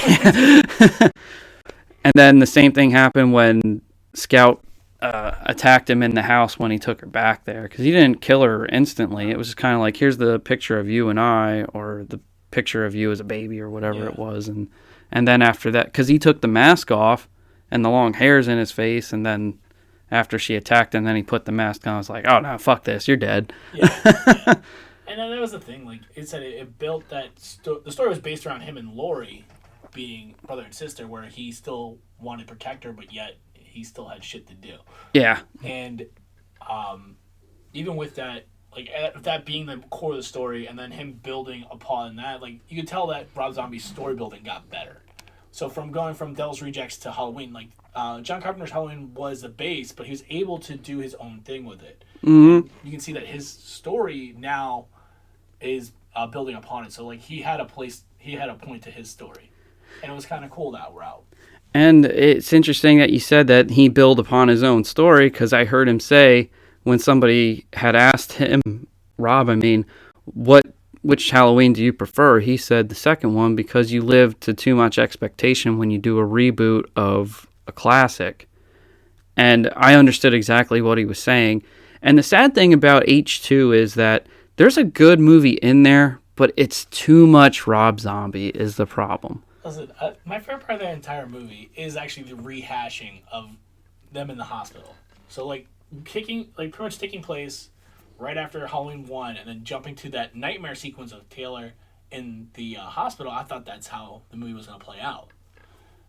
And then the same thing happened when Scout attacked him in the house when he took her back there. Because he didn't kill her instantly. It was just kind of like, here's the picture of you and I, or the picture of you as a baby, or whatever it was. And then after that, because he took the mask off, and the long hair's in his face, and then after she attacked him, then he put the mask on. I was like, oh, no, fuck this, you're dead. Yeah. And then that was the thing, like, it said it built that, the story was based around him and Laurie being brother and sister, where he still wanted to protect her, but yet he still had shit to do. Yeah. And even with that, like, that being the core of the story, and then him building upon that, like, you could tell that Rob Zombie's story building got better. So from going from Devil's Rejects to Halloween, like, John Carpenter's Halloween was the base, but he was able to do his own thing with it. Mm-hmm. You can see that his story now is building upon it. So, like, he had a point to his story. And it was kind of cool that route. And it's interesting that you said that he built upon his own story, because I heard him say, when somebody had asked him, Rob, I mean, which Halloween do you prefer? He said the second one, because you live to too much expectation when you do a reboot of a classic. And I understood exactly what he was saying. And the sad thing about H2 is that there's a good movie in there, but it's too much Rob Zombie is the problem. Listen, my favorite part of the entire movie is actually the rehashing of them in the hospital. So, like, pretty much taking place right after Halloween 1 and then jumping to that nightmare sequence of Taylor in the hospital. I thought that's how the movie was going to play out.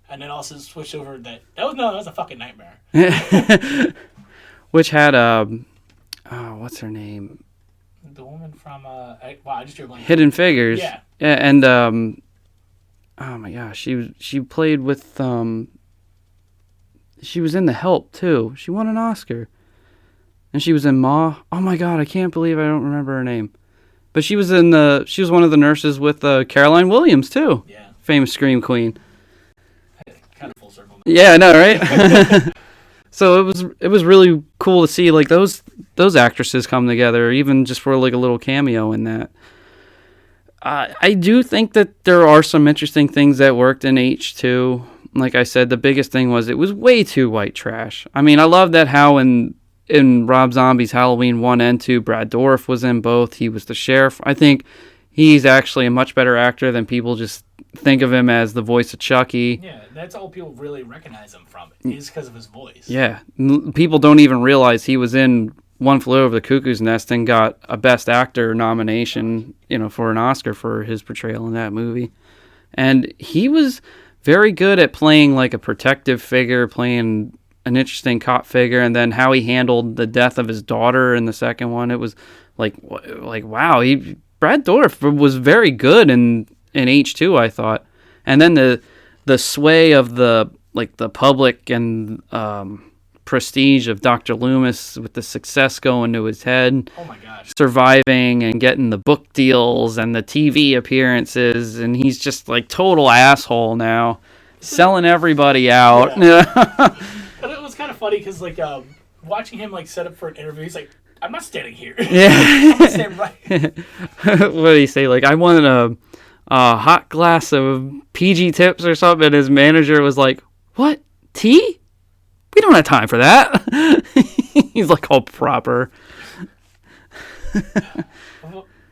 And then also switched over that was a fucking nightmare. Which had, what's her name? The woman from, I just drew a blank. Hidden Figures. Yeah. Yeah, and, oh my gosh, she played with, she was in The Help, too. She won an Oscar. And she was in Ma. Oh my god, I can't believe I don't remember her name. But she was one of the nurses with Caroline Williams, too. Yeah. Famous Scream Queen. Kind of full circle. Yeah, I know, right? So it was really cool to see like those actresses come together, even just for like a little cameo in that. I do think that there are some interesting things that worked in H2. Like I said, the biggest thing was it was way too white trash. I mean, I love that how in Rob Zombie's Halloween 1 and 2, Brad Dourif was in both. He was the sheriff. I think he's actually a much better actor than people just think of him as the voice of Chucky. Yeah, that's all people really recognize him from, is because of his voice. Yeah, people don't even realize he was in One Flew Over the Cuckoo's Nest and got a Best Actor nomination, for an Oscar for his portrayal in that movie. And he was very good at playing like a protective figure, playing an interesting cop figure, and then how he handled the death of his daughter in the second one. It was like wow, Brad Dourif was very good in H2, I thought. And then the sway of the public and prestige of Dr. Loomis with the success going to his head. Oh my gosh. Surviving and getting the book deals and the TV appearances, and he's just like total asshole now, selling everybody out. Yeah. But it was kind of funny because watching him set up for an interview, he's like, I'm not standing here. Yeah. I'm gonna stand right. What did he say? Like, I wanted a hot glass of PG Tips or something. And his manager was like, what? Tea? We don't have time for that. He's like all proper.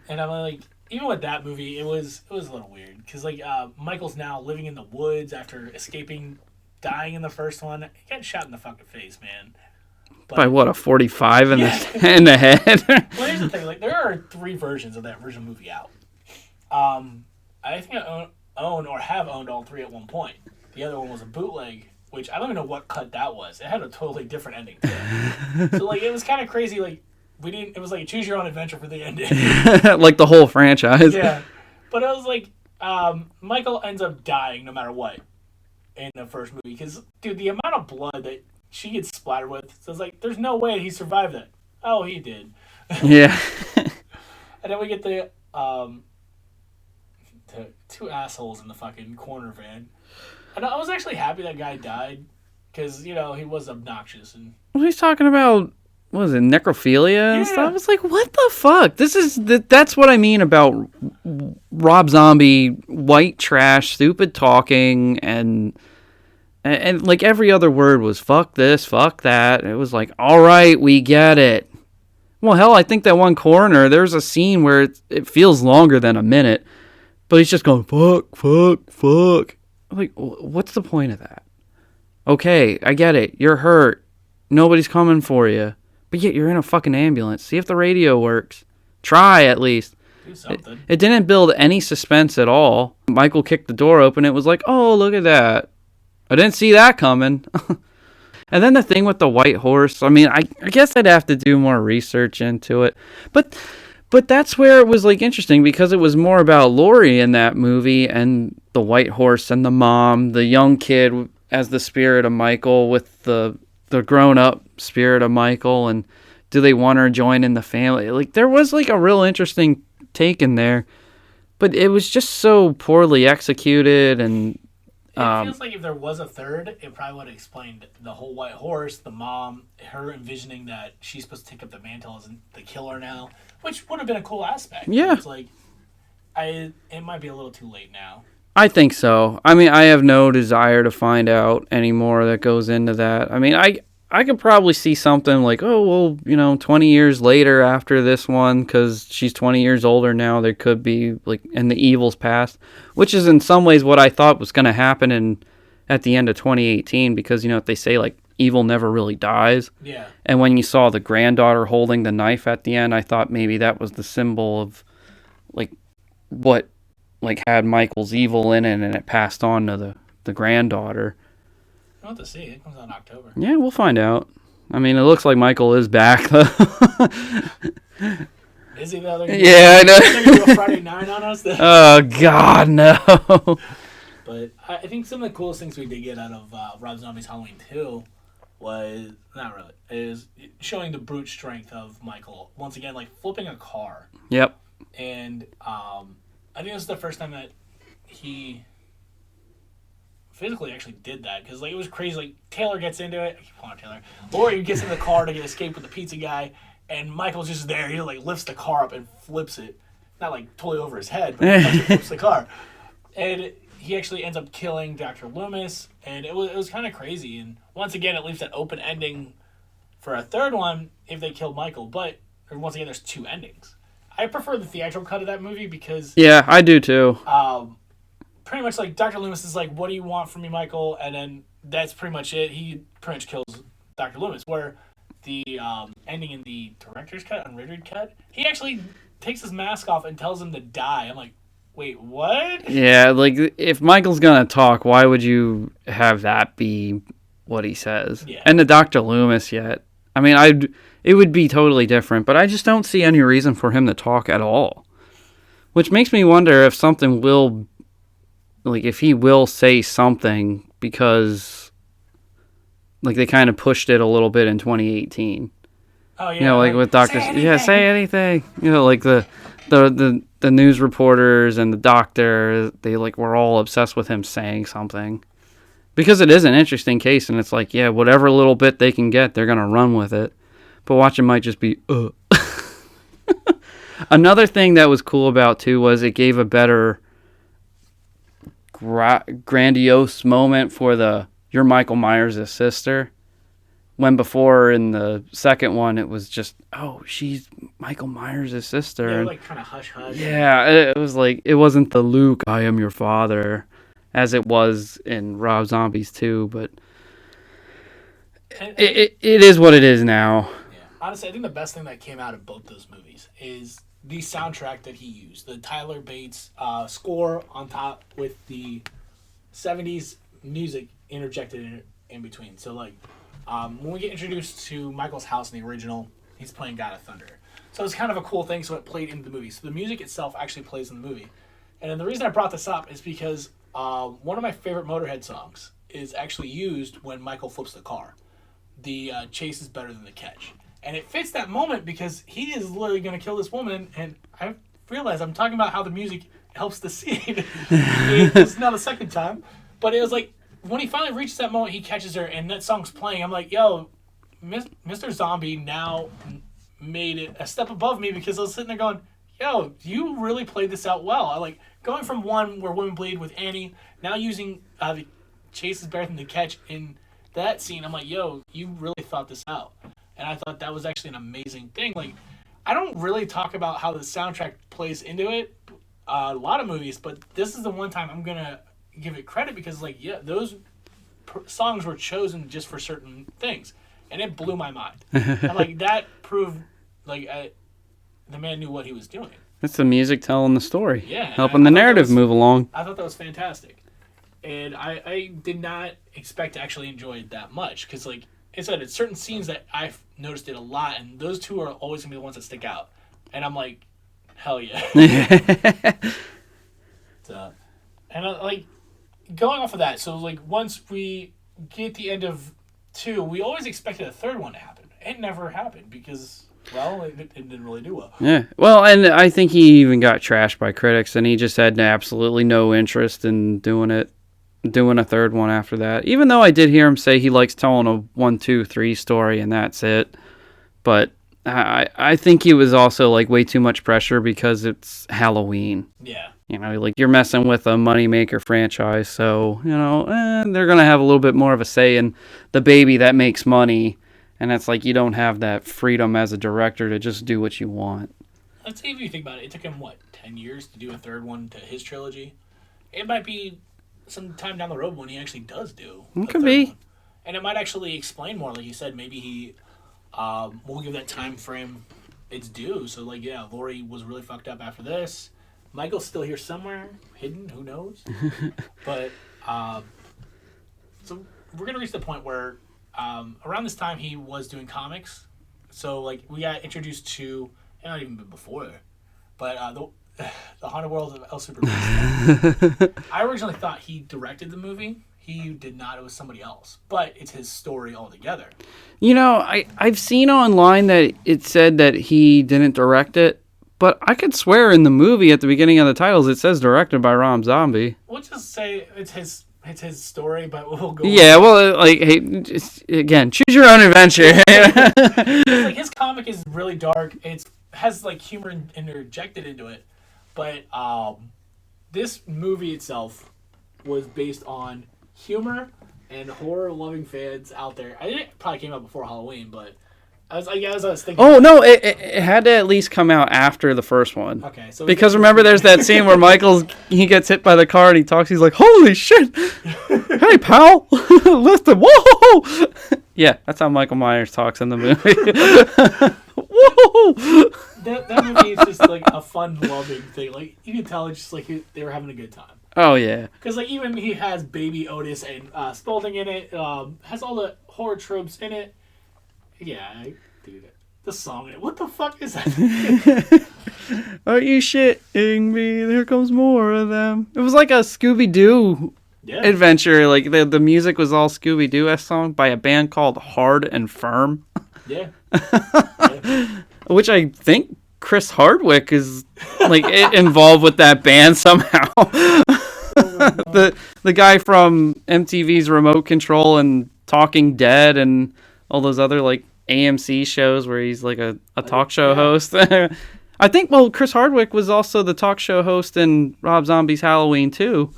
And I'm like, even with that movie, it was a little weird because Michael's now living in the woods after escaping, dying in the first one. He got shot in the fucking face, man. But, by what, a 45 in the head? Well, here's the thing: there are 3 versions of that original movie out. I think I own or have owned all 3 at one point. The other one was a bootleg, which I don't even know what cut that was. It had a totally different ending to it. So it was kind of crazy. It was like a choose your own adventure for the ending. Like the whole franchise. Yeah, but it was Michael ends up dying no matter what in the first movie because dude, the amount of blood that she gets splattered with, so it's there's no way he survived that. Oh, he did. Yeah. And then we get the 2 assholes in the fucking corner van. And I was actually happy that guy died because, he was obnoxious. And Well, he's talking about, what was it, necrophilia and stuff? It's like, what the fuck? That's what I mean about Rob Zombie, white trash, stupid talking, and like every other word was fuck this, fuck that. It was like, all right, we get it. Well, hell, I think that one coroner, there's a scene where it feels longer than a minute, but he's just going, fuck, fuck, fuck. Like, what's the point of that? Okay, I get it. You're hurt. Nobody's coming for you. But yet you're in a fucking ambulance. See if the radio works. Try, at least. do something. It didn't build any suspense at all. Michael kicked the door open. It was like, oh, look at that. I didn't see that coming. And then the thing with the white horse, I mean, I guess I'd have to do more research into it. But that's where it was interesting because it was more about Laurie in that movie and the white horse and the mom, the young kid as the spirit of Michael with the grown-up spirit of Michael, and do they want her to join in the family? There was a real interesting take in there, but it was just so poorly executed. And it feels like if there was a third, it probably would have explained the whole white horse, the mom, her envisioning that she's supposed to take up the mantle as the killer now, which would have been a cool aspect. Yeah. It's it might be a little too late now. I think so. I mean, I have no desire to find out any more that goes into that. I mean, I could probably see something like, oh, well, 20 years later after this one, because she's 20 years older now, there could be, like, and the evil's past, which is in some ways what I thought was going to happen at the end of 2018, because, they say, like, evil never really dies. Yeah. And when you saw the granddaughter holding the knife at the end, I thought maybe that was the symbol of, like, what, like, had Michael's evil in it, and it passed on to the granddaughter. We'll have to see. It comes out in October. Yeah, we'll find out. I mean, it looks like Michael is back, though. Is he, though? Yeah, I know. They're going to do a Friday 9 on us? Oh, God, no. But I think some of the coolest things we did get out of Rob Zombie's Halloween 2 was, not really, is showing the brute strength of Michael. Once again, like, flipping a car. Yep. And I think this is the first time that he physically actually did that, because like it was crazy. Like Taylor gets into it. I keep calling her Taylor. Lori gets in the car to get escape with the pizza guy, and Michael's just there. He like lifts the car up and flips it, not like totally over his head, but he flips the car, and he actually ends up killing Dr. Loomis, and it was kind of crazy. And once again, it leaves that open ending for a third one if they killed Michael. But once again, there's two endings. I prefer the theatrical cut of that movie because yeah, I do too. Pretty much like Dr. Loomis is like, what do you want from me, Michael? And then that's pretty much it. He pretty much kills Dr. Loomis. Where the ending in the director's cut, unrated cut, he actually takes his mask off and tells him to die. I'm like, wait, what? Yeah, like if Michael's gonna talk, why would you have that be what he says? Yeah. And the Dr. Loomis yet. I mean, it would be totally different, but I just don't see any reason for him to talk at all. Which makes me wonder if something will, like, if he will say something, because, like, they kind of pushed it a little bit in 2018. Oh, yeah. Like with doctors, say anything. Like the news reporters and the doctor, they, like, were all obsessed with him saying something. Because it is an interesting case, and it's like, yeah, whatever little bit they can get, they're going to run with it. But watching might just be, Another thing that was cool about, too, was it gave a better grandiose moment for you're Michael Myers' sister. When before, in the second one, it was just, oh, she's Michael Myers' sister. Yeah, like kind of hush-hush. Yeah, it was like, it wasn't the Luke, I am your father, as it was in Rob Zombies 2, but it is what it is now. Yeah. Honestly, I think the best thing that came out of both those movies is the soundtrack that he used. The Tyler Bates score on top with the 70s music interjected in between. So, like, when we get introduced to Michael's house in the original, he's playing God of Thunder. So it's kind of a cool thing, so it played into the movie. So the music itself actually plays in the movie. And then the reason I brought this up is because one of my favorite Motorhead songs is actually used when Michael flips the car. The chase is better than the catch. And it fits that moment because he is literally going to kill this woman. And I realized I'm talking about how the music helps the scene. It's not the second time. But it was like, when he finally reaches that moment, he catches her and that song's playing. I'm like, yo, Mr. Zombie now made it a step above me, because I was sitting there going, yo, you really played this out well. I like going from one where women bleed with Annie, now using the chase is better than the catch in that scene. I'm like, yo, you really thought this out. And I thought that was actually an amazing thing. Like, I don't really talk about how the soundtrack plays into it, a lot of movies, but this is the one time I'm going to give it credit, because, like, yeah, those songs were chosen just for certain things. And it blew my mind. And, like, that proved, like, the man knew what he was doing. It's the music telling the story. Yeah. Helping the narrative move along. I thought that was fantastic. And I did not expect to actually enjoy it that much. Because, like I said, it's certain scenes that I've noticed it a lot. And those two are always going to be the ones that stick out. And I'm like, hell yeah. So, and, like, going off of that, so, like, once we get the end of 2, we always expected a third one to happen. It never happened because, well, it didn't really do well. Yeah. Well, and I think he even got trashed by critics, and he just had absolutely no interest in doing a third one after that. Even though I did hear him say he likes telling a 1, 2, 3 story, and that's it. But I think it was also like way too much pressure because it's Halloween. Yeah. You know, like you're messing with a moneymaker franchise, so they're gonna have a little bit more of a say in the baby that makes money, and it's like you don't have that freedom as a director to just do what you want. Let's see if you think about it. It took him 10 years to do a third one to his trilogy. It might be some time down the road when he actually does do. It could be. One. And it might actually explain more, like you said. Maybe he will give that time frame its due. So, like, yeah, Laurie was really fucked up after this. Michael's still here somewhere, hidden. Who knows? But so we're gonna reach the point where around this time he was doing comics. So, like, we got introduced to, and not even before, but the Haunted World of El Super Beast. I originally thought he directed the movie. He did not. It was somebody else. But it's his story altogether. You know, I've seen online that it said that he didn't direct it, but I could swear in the movie at the beginning of the titles it says directed by Rob Zombie. We'll just say it's his story, but we'll go. Yeah, well, like, hey, just, again, choose your own adventure. Like, his comic is really dark. It has like humor interjected into it, but this movie itself was based on humor and horror-loving fans out there. I think it probably came out before Halloween, but I was thinking. Oh no, it had to at least come out after the first one. Okay, so because remember, there's that scene where he gets hit by the car and he talks. He's like, "Holy shit! Hey, pal, listen, whoa!" Yeah, that's how Michael Myers talks in the movie. Whoa! That movie is just like a fun, loving thing. Like, you can tell it's just like they were having a good time. Oh yeah. Because like even he has Baby Otis and Spalding in it. Has all the horror tropes in it. Yeah, dude, the song in it. What the fuck is that? Are you shitting me? There comes more of them. It was like a Scooby-Doo adventure. Like the music was all Scooby-Doo-esque song by a band called Hard and Firm. Yeah. Which I think Chris Hardwick is like involved with that band somehow. The guy from MTV's Remote Control and Talking Dead and all those other like AMC shows where he's like a talk show host. I think, Chris Hardwick was also the talk show host in Rob Zombie's Halloween too,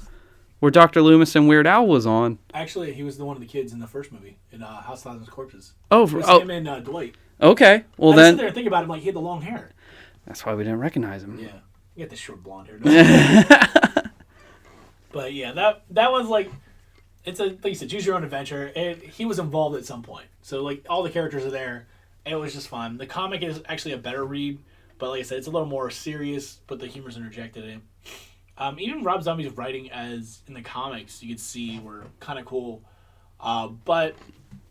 where Dr. Loomis and Weird Al was on. Actually, he was one of the kids in the first movie in House of Thousand Corpses. Oh, it was him and Dwight. Okay, well I then. sit there and think about him like he had the long hair. That's why we didn't recognize him. Yeah, he got the short blonde hair. But yeah, that was like, it's like you said, choose your own adventure. He was involved at some point, so like all the characters are there. It was just fun. The comic is actually a better read, but like I said, it's a little more serious, but the humor's interjected in. Even Rob Zombie's writing as in the comics, you could see were kind of cool, but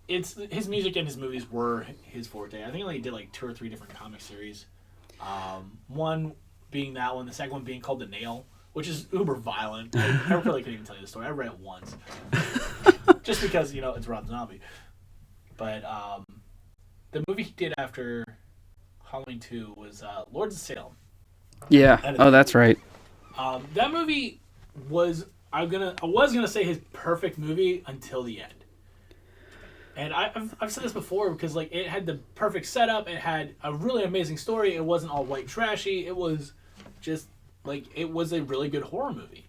it's his music and his movies were his forte. I think he only did like 2 or 3 different comic series. One being that one, the second one being called The Nail, which is uber violent. I really couldn't even tell you the story. I read it once, just because it's Rob Zombie. But the movie he did after Halloween 2 was Lords of Salem. Yeah. Oh, that's right. That movie was I was gonna say his perfect movie until the end. And I've said this before because like it had the perfect setup. It had a really amazing story. It wasn't all white trashy. It was just like it was a really good horror movie.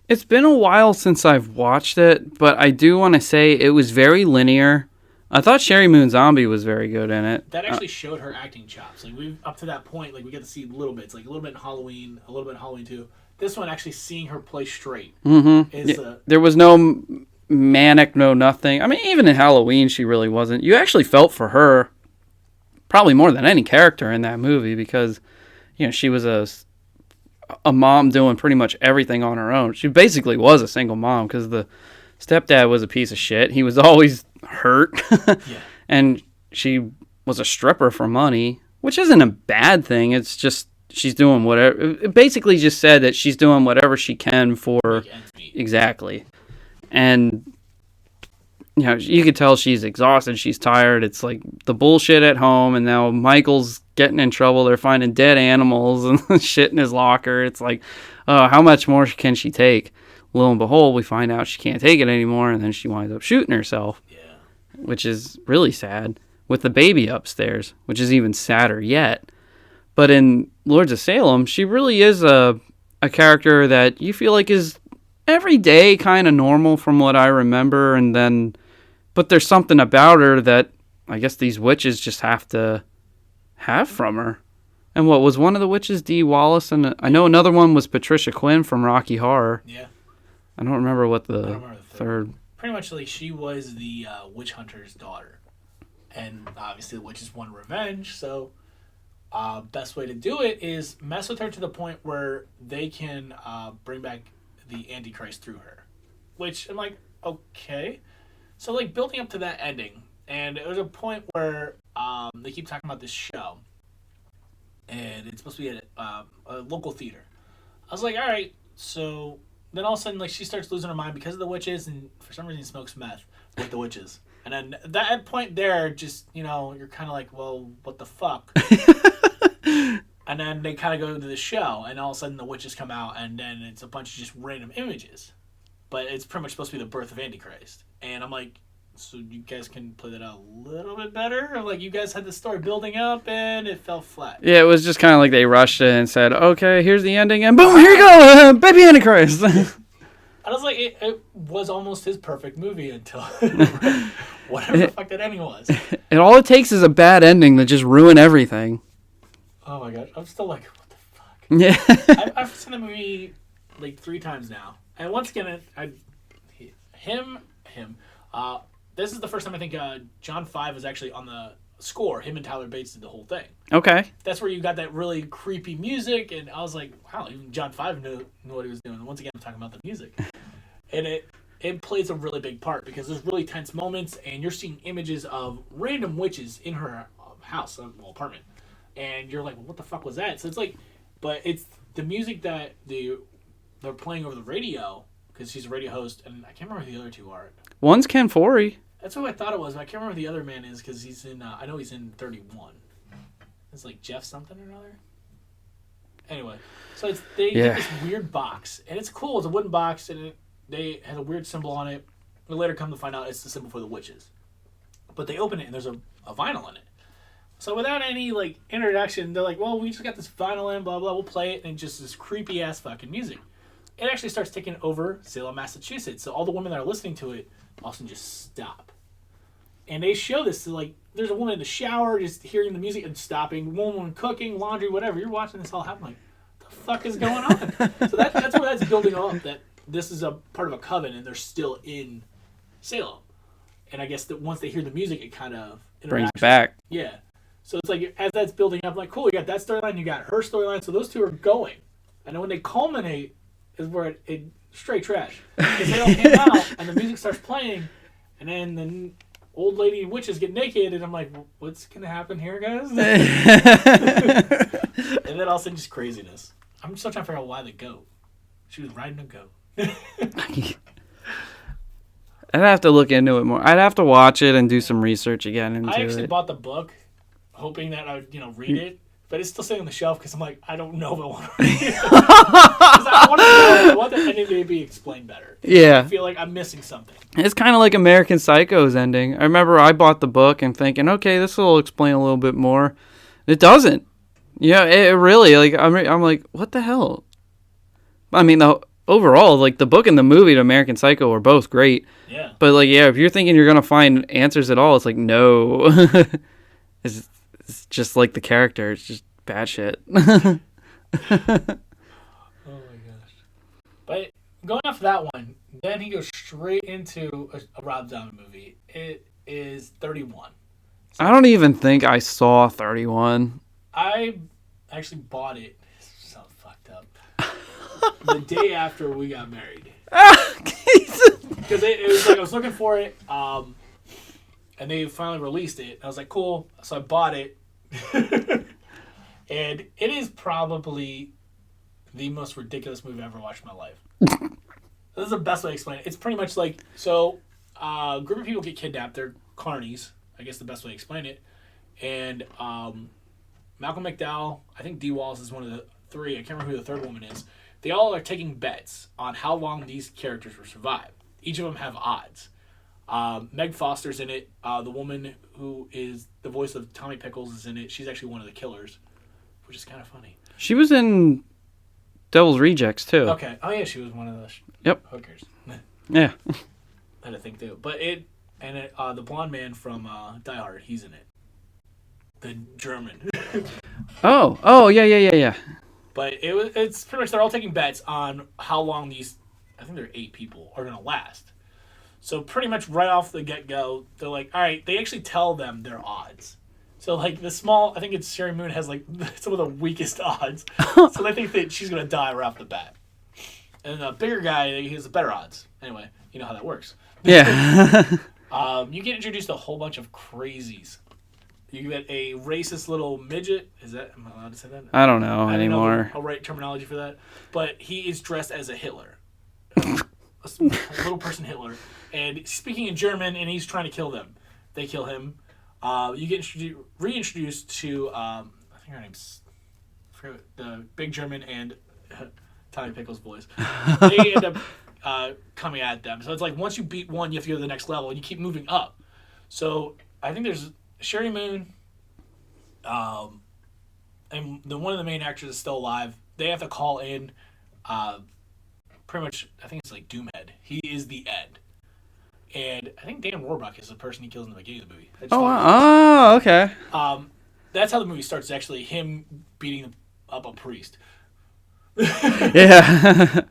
It's been a while since I've watched it, but I do want to say it was very linear. I thought Sherry Moon Zombie was very good in it. That actually showed her acting chops. Like we've up to that point, like we got to see little bits, like a little bit in Halloween, a little bit in Halloween 2. This one actually seeing her play straight. Mm-hmm. There was no manic, no nothing. I mean, even in Halloween, she really wasn't. You actually felt for her probably more than any character in that movie because, she was a mom doing pretty much everything on her own. She basically was a single mom because the stepdad was a piece of shit. He was always hurt. Yeah. And she was a stripper for money, which isn't a bad thing. It's just she's doing whatever. It basically just said that she's doing whatever she can for... Exactly. And, you could tell she's exhausted. She's tired. It's like the bullshit at home. And now Michael's getting in trouble. They're finding dead animals and shit in his locker. It's like, how much more can she take? Lo and behold, we find out she can't take it anymore. And then she winds up shooting herself. Yeah. Which is really sad. with the baby upstairs, which is even sadder yet. But in Lords of Salem, she really is a character that you feel like is everyday kind of normal from what I remember, but there's something about her that I guess these witches just have to have from her. And what was one of the witches, Dee Wallace, and I know another one was Patricia Quinn from Rocky Horror. Yeah. I don't remember what the third. Pretty much like she was the witch hunter's daughter, and obviously the witches want revenge. So, best way to do it is mess with her to the point where they can bring back the Antichrist through her. Which I'm like, okay. So like building up to that ending, and there was a point where they keep talking about this show, and it's supposed to be at a local theater. I was like, all right, so. Then all of a sudden, like, she starts losing her mind because of the witches, and for some reason smokes meth with the witches. And then that point there, just, you know, you're kind of like, well, what the fuck? And then they kind of go to the show, and all of a sudden the witches come out, and then it's a bunch of just random images. But it's pretty much supposed to be the birth of Antichrist. And I'm like, so you guys can play that out a little bit better? Or, like, you guys had the story building up, and it fell flat. Yeah, it was just kind of like they rushed it and said, okay, here's the ending, and boom, here you go, baby Antichrist. I was like, it was almost his perfect movie until whatever the fuck that ending was. And all it takes is a bad ending to just ruin everything. Oh my gosh, I'm still like, what the fuck? Yeah. I've seen the movie like 3 times now, and once again, this is the first time I think John 5 was actually on the score. Him and Tyler Bates did the whole thing. Okay. That's where you got that really creepy music, and I was like, wow, even John 5 knew what he was doing. And once again, I'm talking about the music. And it plays a really big part because there's really tense moments, and you're seeing images of random witches in her house, apartment. And you're like, well, what the fuck was that? So it's like, but it's the music that they're playing over the radio, because she's a radio host, and I can't remember who the other 2 are. One's Ken Foree. That's who I thought it was, but I can't remember who the other man is because he's in. I know he's in 31. It's like Jeff something or another. Anyway, so they get this weird box, and it's cool. It's a wooden box, and they had a weird symbol on it. We later come to find out it's the symbol for the witches. But they open it, and there's a vinyl in it. So without any like introduction, they're like, "Well, we just got this vinyl in, blah blah. We'll play it," and just this creepy ass fucking music. It actually starts taking over Salem, Massachusetts. So all the women that are listening to it often just stop. And they show this to, like, there's a woman in the shower just hearing the music and stopping, woman cooking, laundry, whatever. You're watching this all happen, like, what the fuck is going on? So that's where that's building up, that this is a part of a coven and they're still in Salem. And I guess that once they hear the music, it kind of brings it back. Yeah. So it's like, as that's building up, like, cool, you got that storyline, you got her storyline, so those 2 are going. And then when they culminate is where it straight trash. Because they all came out, and the music starts playing, and then the old lady witches get naked, and I'm like, what's going to happen here, guys? And then all of a sudden, just craziness. I'm still trying to figure out why the goat. She was riding a goat. I'd have to look into it more. I'd have to watch it and do some research again into it. I actually bought the book, hoping that I would, read it. But it's still sitting on the shelf because I'm like, I don't know if I want to read it. I want the ending to be explained better. Yeah. I feel like I'm missing something. It's kind of like American Psycho's ending. I remember I bought the book and thinking, okay, this will explain a little bit more. It doesn't. Yeah, it really, like, I'm like, what the hell? I mean, overall, like, the book and the movie to American Psycho are both great. Yeah. But, like, yeah, if you're thinking you're going to find answers at all, it's like, no. It's just like the character. It's just bad shit. Oh my gosh. But going off that one, then he goes straight into a Rob Zombie movie. It is 31. So I don't even think I saw 31. I actually bought it. This sounds fucked up. The day after we got married. Because it was like I was looking for it, and they finally released it. I was like, cool. So I bought it. And it is probably the most ridiculous movie I've ever watched in my life. This is the best way to explain it. It's pretty much like, so a group of people get kidnapped. They're carnies, I guess the best way to explain it. And Malcolm McDowell, I think Dee Wallace is one of the 3. I can't remember who the 3rd woman is. They all are taking bets on how long these characters will survive. Each of them have odds. Meg Foster's in it. The woman who is the voice of Tommy Pickles is in it. She's actually one of the killers, which is kind of funny. She was in Devil's Rejects too. Okay. Oh yeah, she was one of the hookers. Yeah. I had to think too. But the blonde man from Die Hard, he's in it. The German. Oh, yeah. But it's pretty much they're all taking bets on how long these, I think there are 8 people, are going to last. So pretty much right off the get-go, they're like, all right, they actually tell them their odds. So like the small, I think it's Sherry Moon has like some of the weakest odds. So they think that she's going to die right off the bat. And the bigger guy, he has the better odds. Anyway, you know how that works. Yeah. You get introduced to a whole bunch of crazies. You get a racist little midget. Am I allowed to say that? I don't know I anymore. don't know the right terminology for that. But he is dressed as a Hitler. A little person Hitler. And speaking in German, and he's trying to kill them. They kill him. You get reintroduced to, I think her name's, the big German and Tommy Pickles' voice. They end up coming at them. So it's like once you beat one, you have to go to the next level, and you keep moving up. So I think there's Sherry Moon, and one of the main actors is still alive. They have to call in, pretty much, I think it's like Doomhead. He is the Ed. And I think Dan Warbuck is the person he kills in the beginning of the movie. Okay. That's how the movie starts, actually, him beating up a priest. Yeah.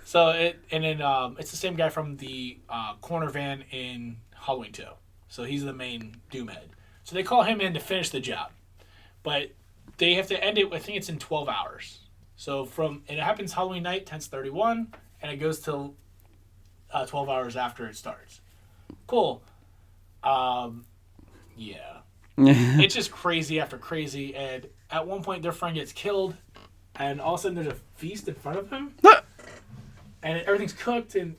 So it's the same guy from the corner van in Halloween 2. So he's the main Doomhead. So they call him in to finish the job. But they have to end it, I think it's in 12 hours. So it happens Halloween night, 10:31, and it goes till 12 hours after it starts. Cool. Yeah. It's just crazy after crazy, and at one point their friend gets killed, and all of a sudden there's a feast in front of him. And everything's cooked, and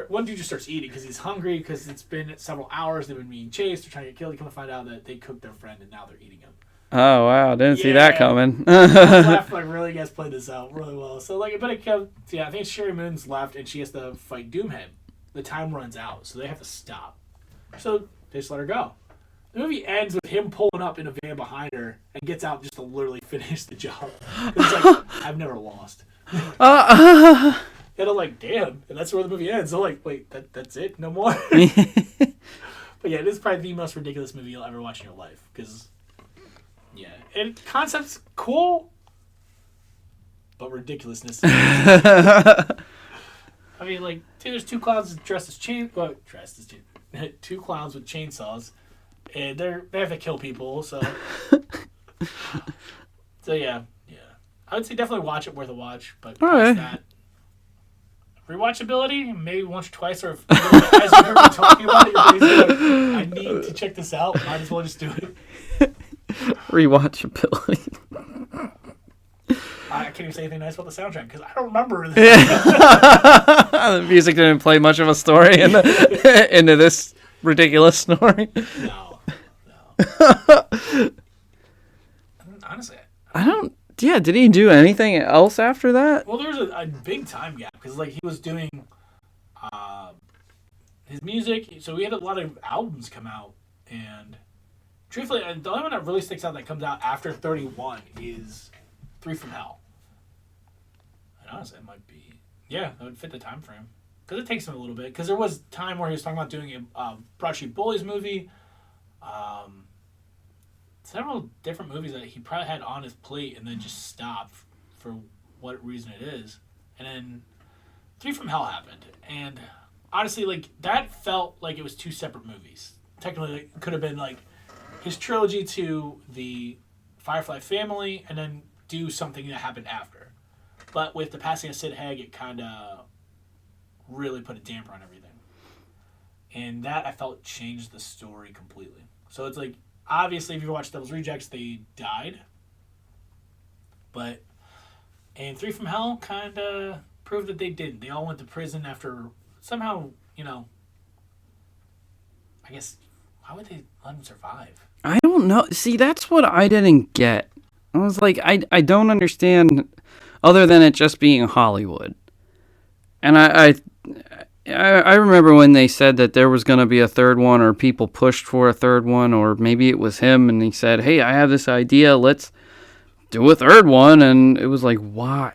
one dude just starts eating because he's hungry, because it's been several hours, they've been being chased, they're trying to get killed. They come to find out that they cooked their friend, and now they're eating him. Oh, wow. Didn't see that coming. I was laughing, like, really, you guys played this out really well. So, like, but I think Sherry Moon's left, and she has to fight Doomhead. The time runs out, so they have to stop. So they just let her go. The movie ends with him pulling up in a van behind her and gets out just to literally finish the job. It's like, I've never lost. And I'm like, damn. And that's where the movie ends. I'm like, wait, that's it? No more? But yeah, this is probably the most ridiculous movie you'll ever watch in your life. Because, yeah. And concept's cool, but ridiculousness. I mean, like, dude, there's 2 clowns dressed as two clowns with chainsaws. And they have to kill people, so. So, yeah. I would say definitely watch it, worth a watch. But past that, rewatchability, maybe once or twice, or if, as you heard me talking about it, your brain's like, I need to check this out. Might as well just do it. Rewatchability. I can't even say anything nice about the soundtrack because I don't remember. The music didn't play much of a story into this ridiculous story. No. Honestly, I don't. Yeah, did he do anything else after that? Well, there was a big time gap because, like, he was doing his music. So we had a lot of albums come out, and truthfully, the only one that really sticks out that comes out after 31 is 3 from Hell. And honestly, it might be, that would fit the time frame because it takes him a little bit. Because there was time where he was talking about doing a Broad Street Bullies movie. Several different movies that he probably had on his plate and then just stopped for what reason it is. And then 3 from Hell happened. And honestly, like, that felt like it was 2 separate movies. Technically, it could have been like his trilogy to the Firefly family and then do something that happened after. But with the passing of Sid Haig, it kind of really put a damper on everything. And that, I felt, changed the story completely. So it's like, obviously, if you watch Devil's Rejects, they died. But, and 3 from Hell kind of proved that they didn't. They all went to prison after somehow, I guess, why would they let them survive? I don't know. See, that's what I didn't get. I was like, I don't understand, other than it just being Hollywood. And I remember when they said that there was going to be a third one, or people pushed for a third one, or maybe it was him and he said, hey, I have this idea, let's do a third one. And it was like, why?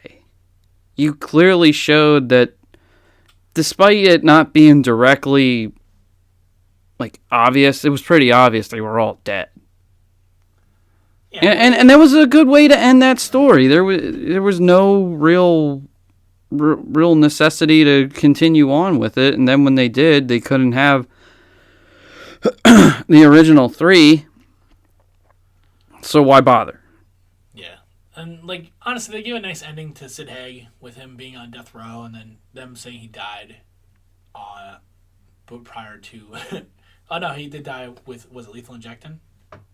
You clearly showed that despite it not being directly like obvious, it was pretty obvious they were all dead. Yeah. And that was a good way to end that story. There was no real necessity to continue on with it, and then when they did, they couldn't have the original 3, so why bother? Yeah, and like honestly, they give a nice ending to Sid Haig with him being on death row, and then them saying he died but prior to oh no, he did die with, was it lethal injection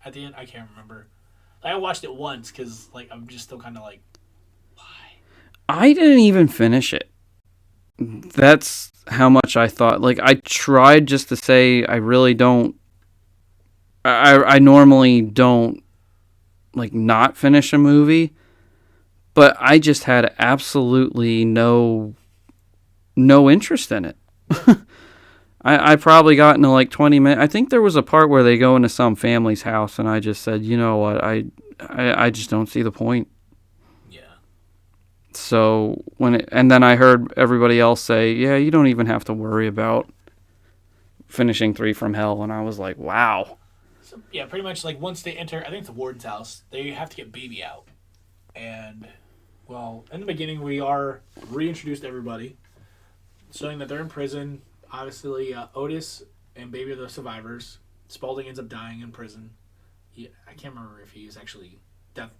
at the end? I can't remember. I watched it once because like I'm just still kind of like, I didn't even finish it. That's how much I thought. Like, I tried just to say I really don't... I normally don't, like, not finish a movie. But I just had absolutely no interest in it. I probably got into, like, 20 minutes. I think there was a part where they go into some family's house, and I just said, you know what, I just don't see the point. So and then I heard everybody else say, yeah, you don't even have to worry about finishing 3 from Hell. And I was like, wow. So, yeah, pretty much like once they enter, I think it's the warden's house, they have to get Baby out. And, well, in the beginning, we are reintroduced to everybody, showing that they're in prison. Obviously, Otis and Baby are the survivors. Spaulding ends up dying in prison. I can't remember if he was actually death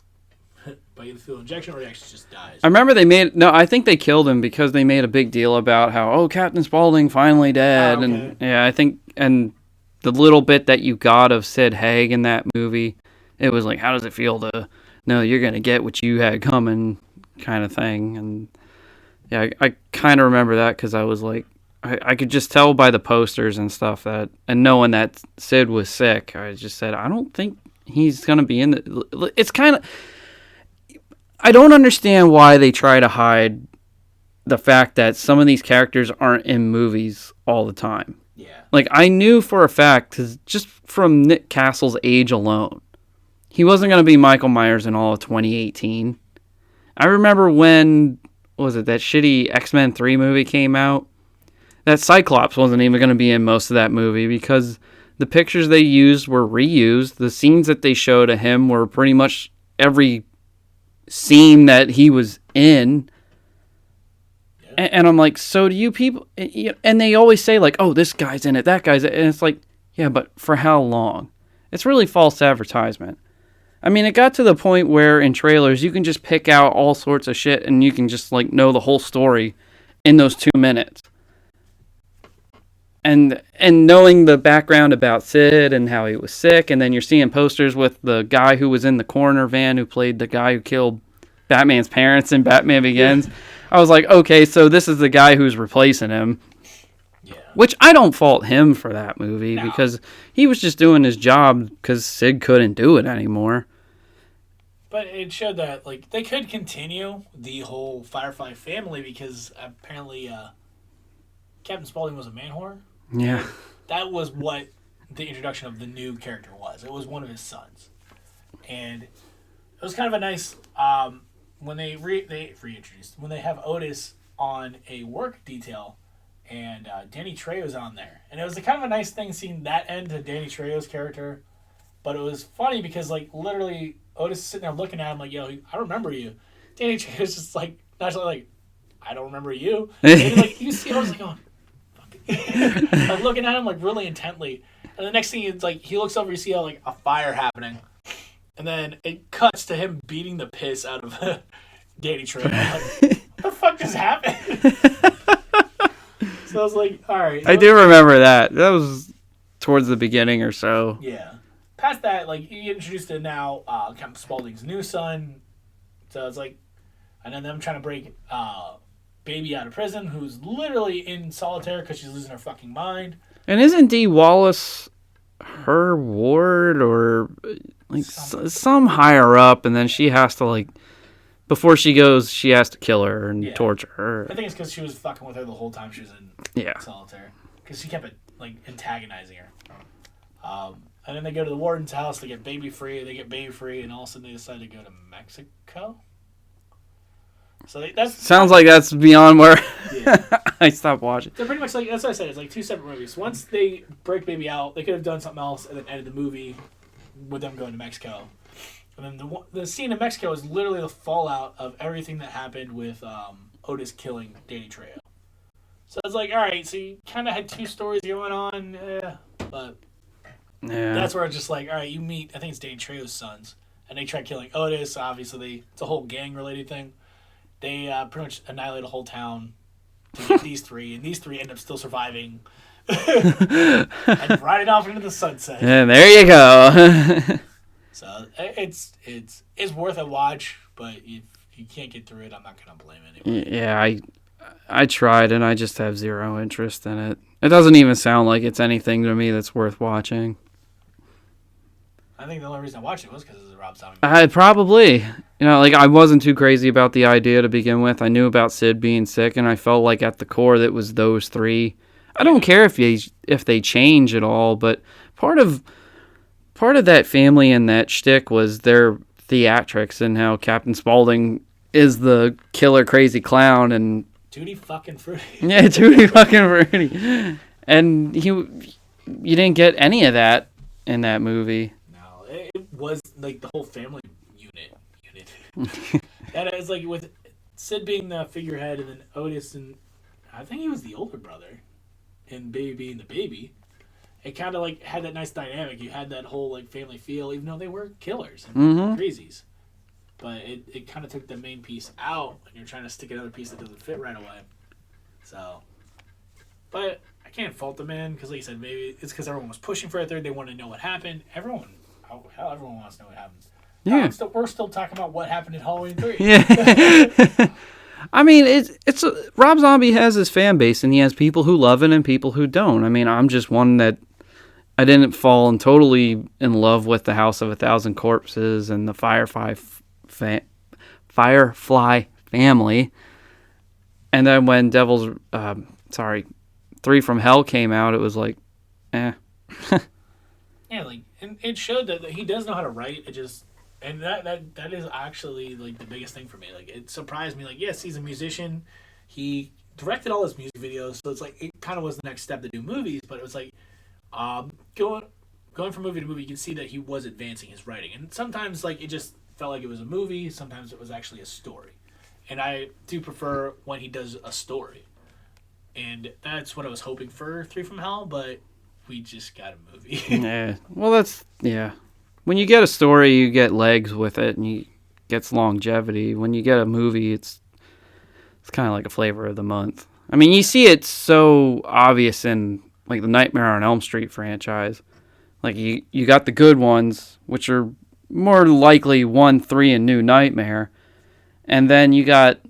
by lethal injection or he actually just dies. I remember I think they killed him because they made a big deal about how, Captain Spaulding finally dead. Okay. And yeah, I think, and the little bit that you got of Sid Haig in that movie, it was like, how does it feel to know you're going to get what you had coming kind of thing. And yeah, I kind of remember that because I was like, I could just tell by the posters and stuff that, and knowing that Sid was sick, I just said, I don't think he's going to be in the, it's kind of, I don't understand why they try to hide the fact that some of these characters aren't in movies all the time. Yeah. Like, I knew for a fact, because just from Nick Castle's age alone, he wasn't going to be Michael Myers in all of 2018. I remember when, what was it, that shitty X-Men 3 movie came out? That Cyclops wasn't even going to be in most of that movie because the pictures they used were reused. The scenes that they showed of him were pretty much every scene that he was in. Yeah. And I'm like, so do you people, and they always say like, oh, this guy's in it, that guy's in it. And it's like, yeah, but for how long? It's really false advertisement. I mean, it got to the point where in trailers you can just pick out all sorts of shit and you can just like know the whole story in those 2 minutes. And knowing the background about Sid and how he was sick, and then you're seeing posters with the guy who was in the coroner van who played the guy who killed Batman's parents in Batman Begins. Yeah. I was like, okay, so this is the guy who's replacing him. Yeah. Which I don't fault him for that movie because he was just doing his job because Sid couldn't do it anymore. But it showed that like they could continue the whole Firefly family because apparently Captain Spaulding was a man whore. Yeah. That was what the introduction of the new character was. It was one of his sons. And it was kind of a nice, when they reintroduced, when they have Otis on a work detail and Danny Trejo's on there. And it was kind of a nice thing seeing that end to Danny Trejo's character. But it was funny because, like, literally Otis is sitting there looking at him like, yo, I remember you. Danny Trejo's just like, naturally like, I don't remember you. And like, you see Otis like going, I'm looking at him like really intently, and the next thing is like he looks over, you see like a fire happening, and then it cuts to him beating the piss out of Danny Trejo. Like, what the fuck just happened? So I was like, all right. I do remember that. That was towards the beginning or so. Yeah. Past that, like you get introduced to now Captain Spaulding's new son, so it's like, and then them trying to break Baby out of prison, who's literally in solitaire because she's losing her fucking mind. And isn't Dee Wallace her ward or like some higher up, and then she has to like before she goes, she has to kill her and torture her. I think it's because she was fucking with her the whole time she was in solitary. Because she kept antagonizing her. And then they go to the warden's house. They get baby free. And all of a sudden they decide to go to Mexico. So that sounds like that's beyond where I stopped watching. They're pretty much like, that's what I said. It's like two separate movies. Once they break baby out, they could have done something else and then ended the movie with them going to Mexico. And then the scene in Mexico is literally the fallout of everything that happened with Otis killing Danny Trejo. So it's like, all right, so you kind of had two stories going on, but that's where it's just like, all right, you meet, I think it's Danny Trejo's sons, and they try killing Otis. Obviously, it's a whole gang-related thing. They pretty much annihilate a whole town to get these three, and these three end up still surviving and riding off into the sunset. And there you go. So it's worth a watch, but if you can't get through it, I'm not gonna blame anyone. Yeah, I tried, and I just have zero interest in it. It doesn't even sound like it's anything to me that's worth watching. I think the only reason I watched it was because of the Rob Zombie movie. Probably. I wasn't too crazy about the idea to begin with. I knew about Sid being sick, and I felt like at the core that was those three. I don't care if they change at all, but part of that family and that shtick was their theatrics and how Captain Spaulding is the killer crazy clown and Tutti fucking Frutti. Yeah, Tutti fucking Frutti. And you didn't get any of that in that movie. No, it was like the whole family unit. And it's like with Sid being the figurehead and then Otis and I think he was the older brother and Baby being the baby. It kind of like had that nice dynamic. You had that whole like family feel, even though they were killers and crazies. But it kind of took the main piece out, and you're trying to stick another piece that doesn't fit right away. So, but I can't fault the man because, like you said, maybe it's because everyone was pushing for a third. They wanted to know what happened. Everyone wants to know what happened. Yeah, we're still talking about what happened in Halloween 3. Yeah. I mean, it's Rob Zombie has his fan base, and he has people who love it and people who don't. I mean, I'm just one that I didn't fall totally in love with the House of a Thousand Corpses and the Firefly family. And then when Three from Hell came out, it was like, eh. Yeah, like, and it showed that he does know how to write. And that is actually like the biggest thing for me. Like, it surprised me. Like, yes, he's a musician. He directed all his music videos, so it's like it kind of was the next step to do movies. But it was like going from movie to movie, you can see that he was advancing his writing. And sometimes like it just felt like it was a movie. Sometimes it was actually a story. And I do prefer when he does a story. And that's what I was hoping for Three from Hell, but we just got a movie. Yeah. Well, when you get a story, you get legs with it, and it gets longevity. When you get a movie, it's kind of like a flavor of the month. I mean, you see it so obvious in like the Nightmare on Elm Street franchise. Like you got the good ones, which are more likely 1, 3, and New Nightmare, and then you got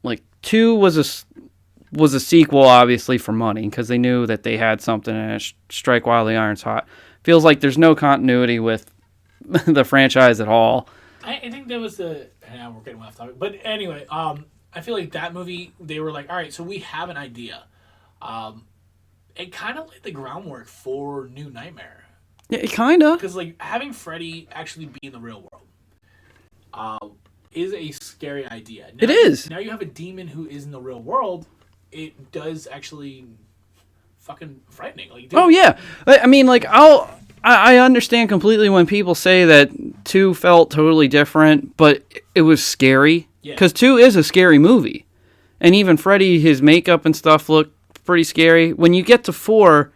like 2 was a sequel, obviously for money because they knew that they had something in it. Strike While the Iron's Hot. Feels like there's no continuity with the franchise at all. I think that was we're getting off topic, but anyway, I feel like that movie they were like, all right, so we have an idea. It kind of laid the groundwork for New Nightmare. Yeah, it kind of because like having Freddy actually be in the real world, is a scary idea. Now, it is. Now you have a demon who is in the real world. It does actually fucking frightening. Like, dude, oh yeah, I mean, like I understand completely when people say that 2 felt totally different, but it was scary. Because 2 is a scary movie. And even Freddy, his makeup and stuff looked pretty scary. When you get to 4,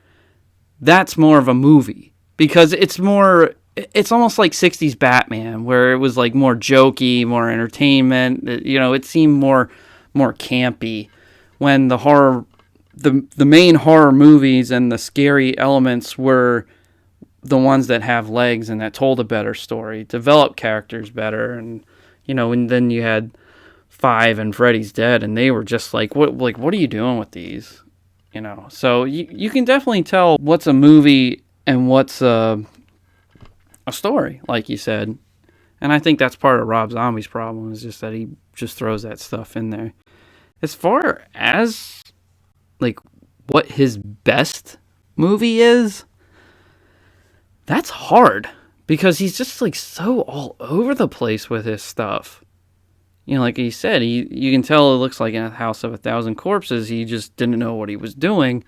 that's more of a movie. Because it's almost like 60s Batman, where it was like more jokey, more entertainment. It seemed more campy. When the horror, the main horror movies and the scary elements were the ones that have legs and that told a better story, developed characters better, and and then you had 5 and Freddy's Dead, and they were just like, what are you doing with these? So you can definitely tell what's a movie and what's a story, like you said. And I think that's part of Rob Zombie's problem, is just that he just throws that stuff in there. As far as, like, what his best movie is, that's hard. Because he's just, like, so all over the place with his stuff. You know, like he said, you can tell it looks like in a House of a Thousand Corpses, he just didn't know what he was doing.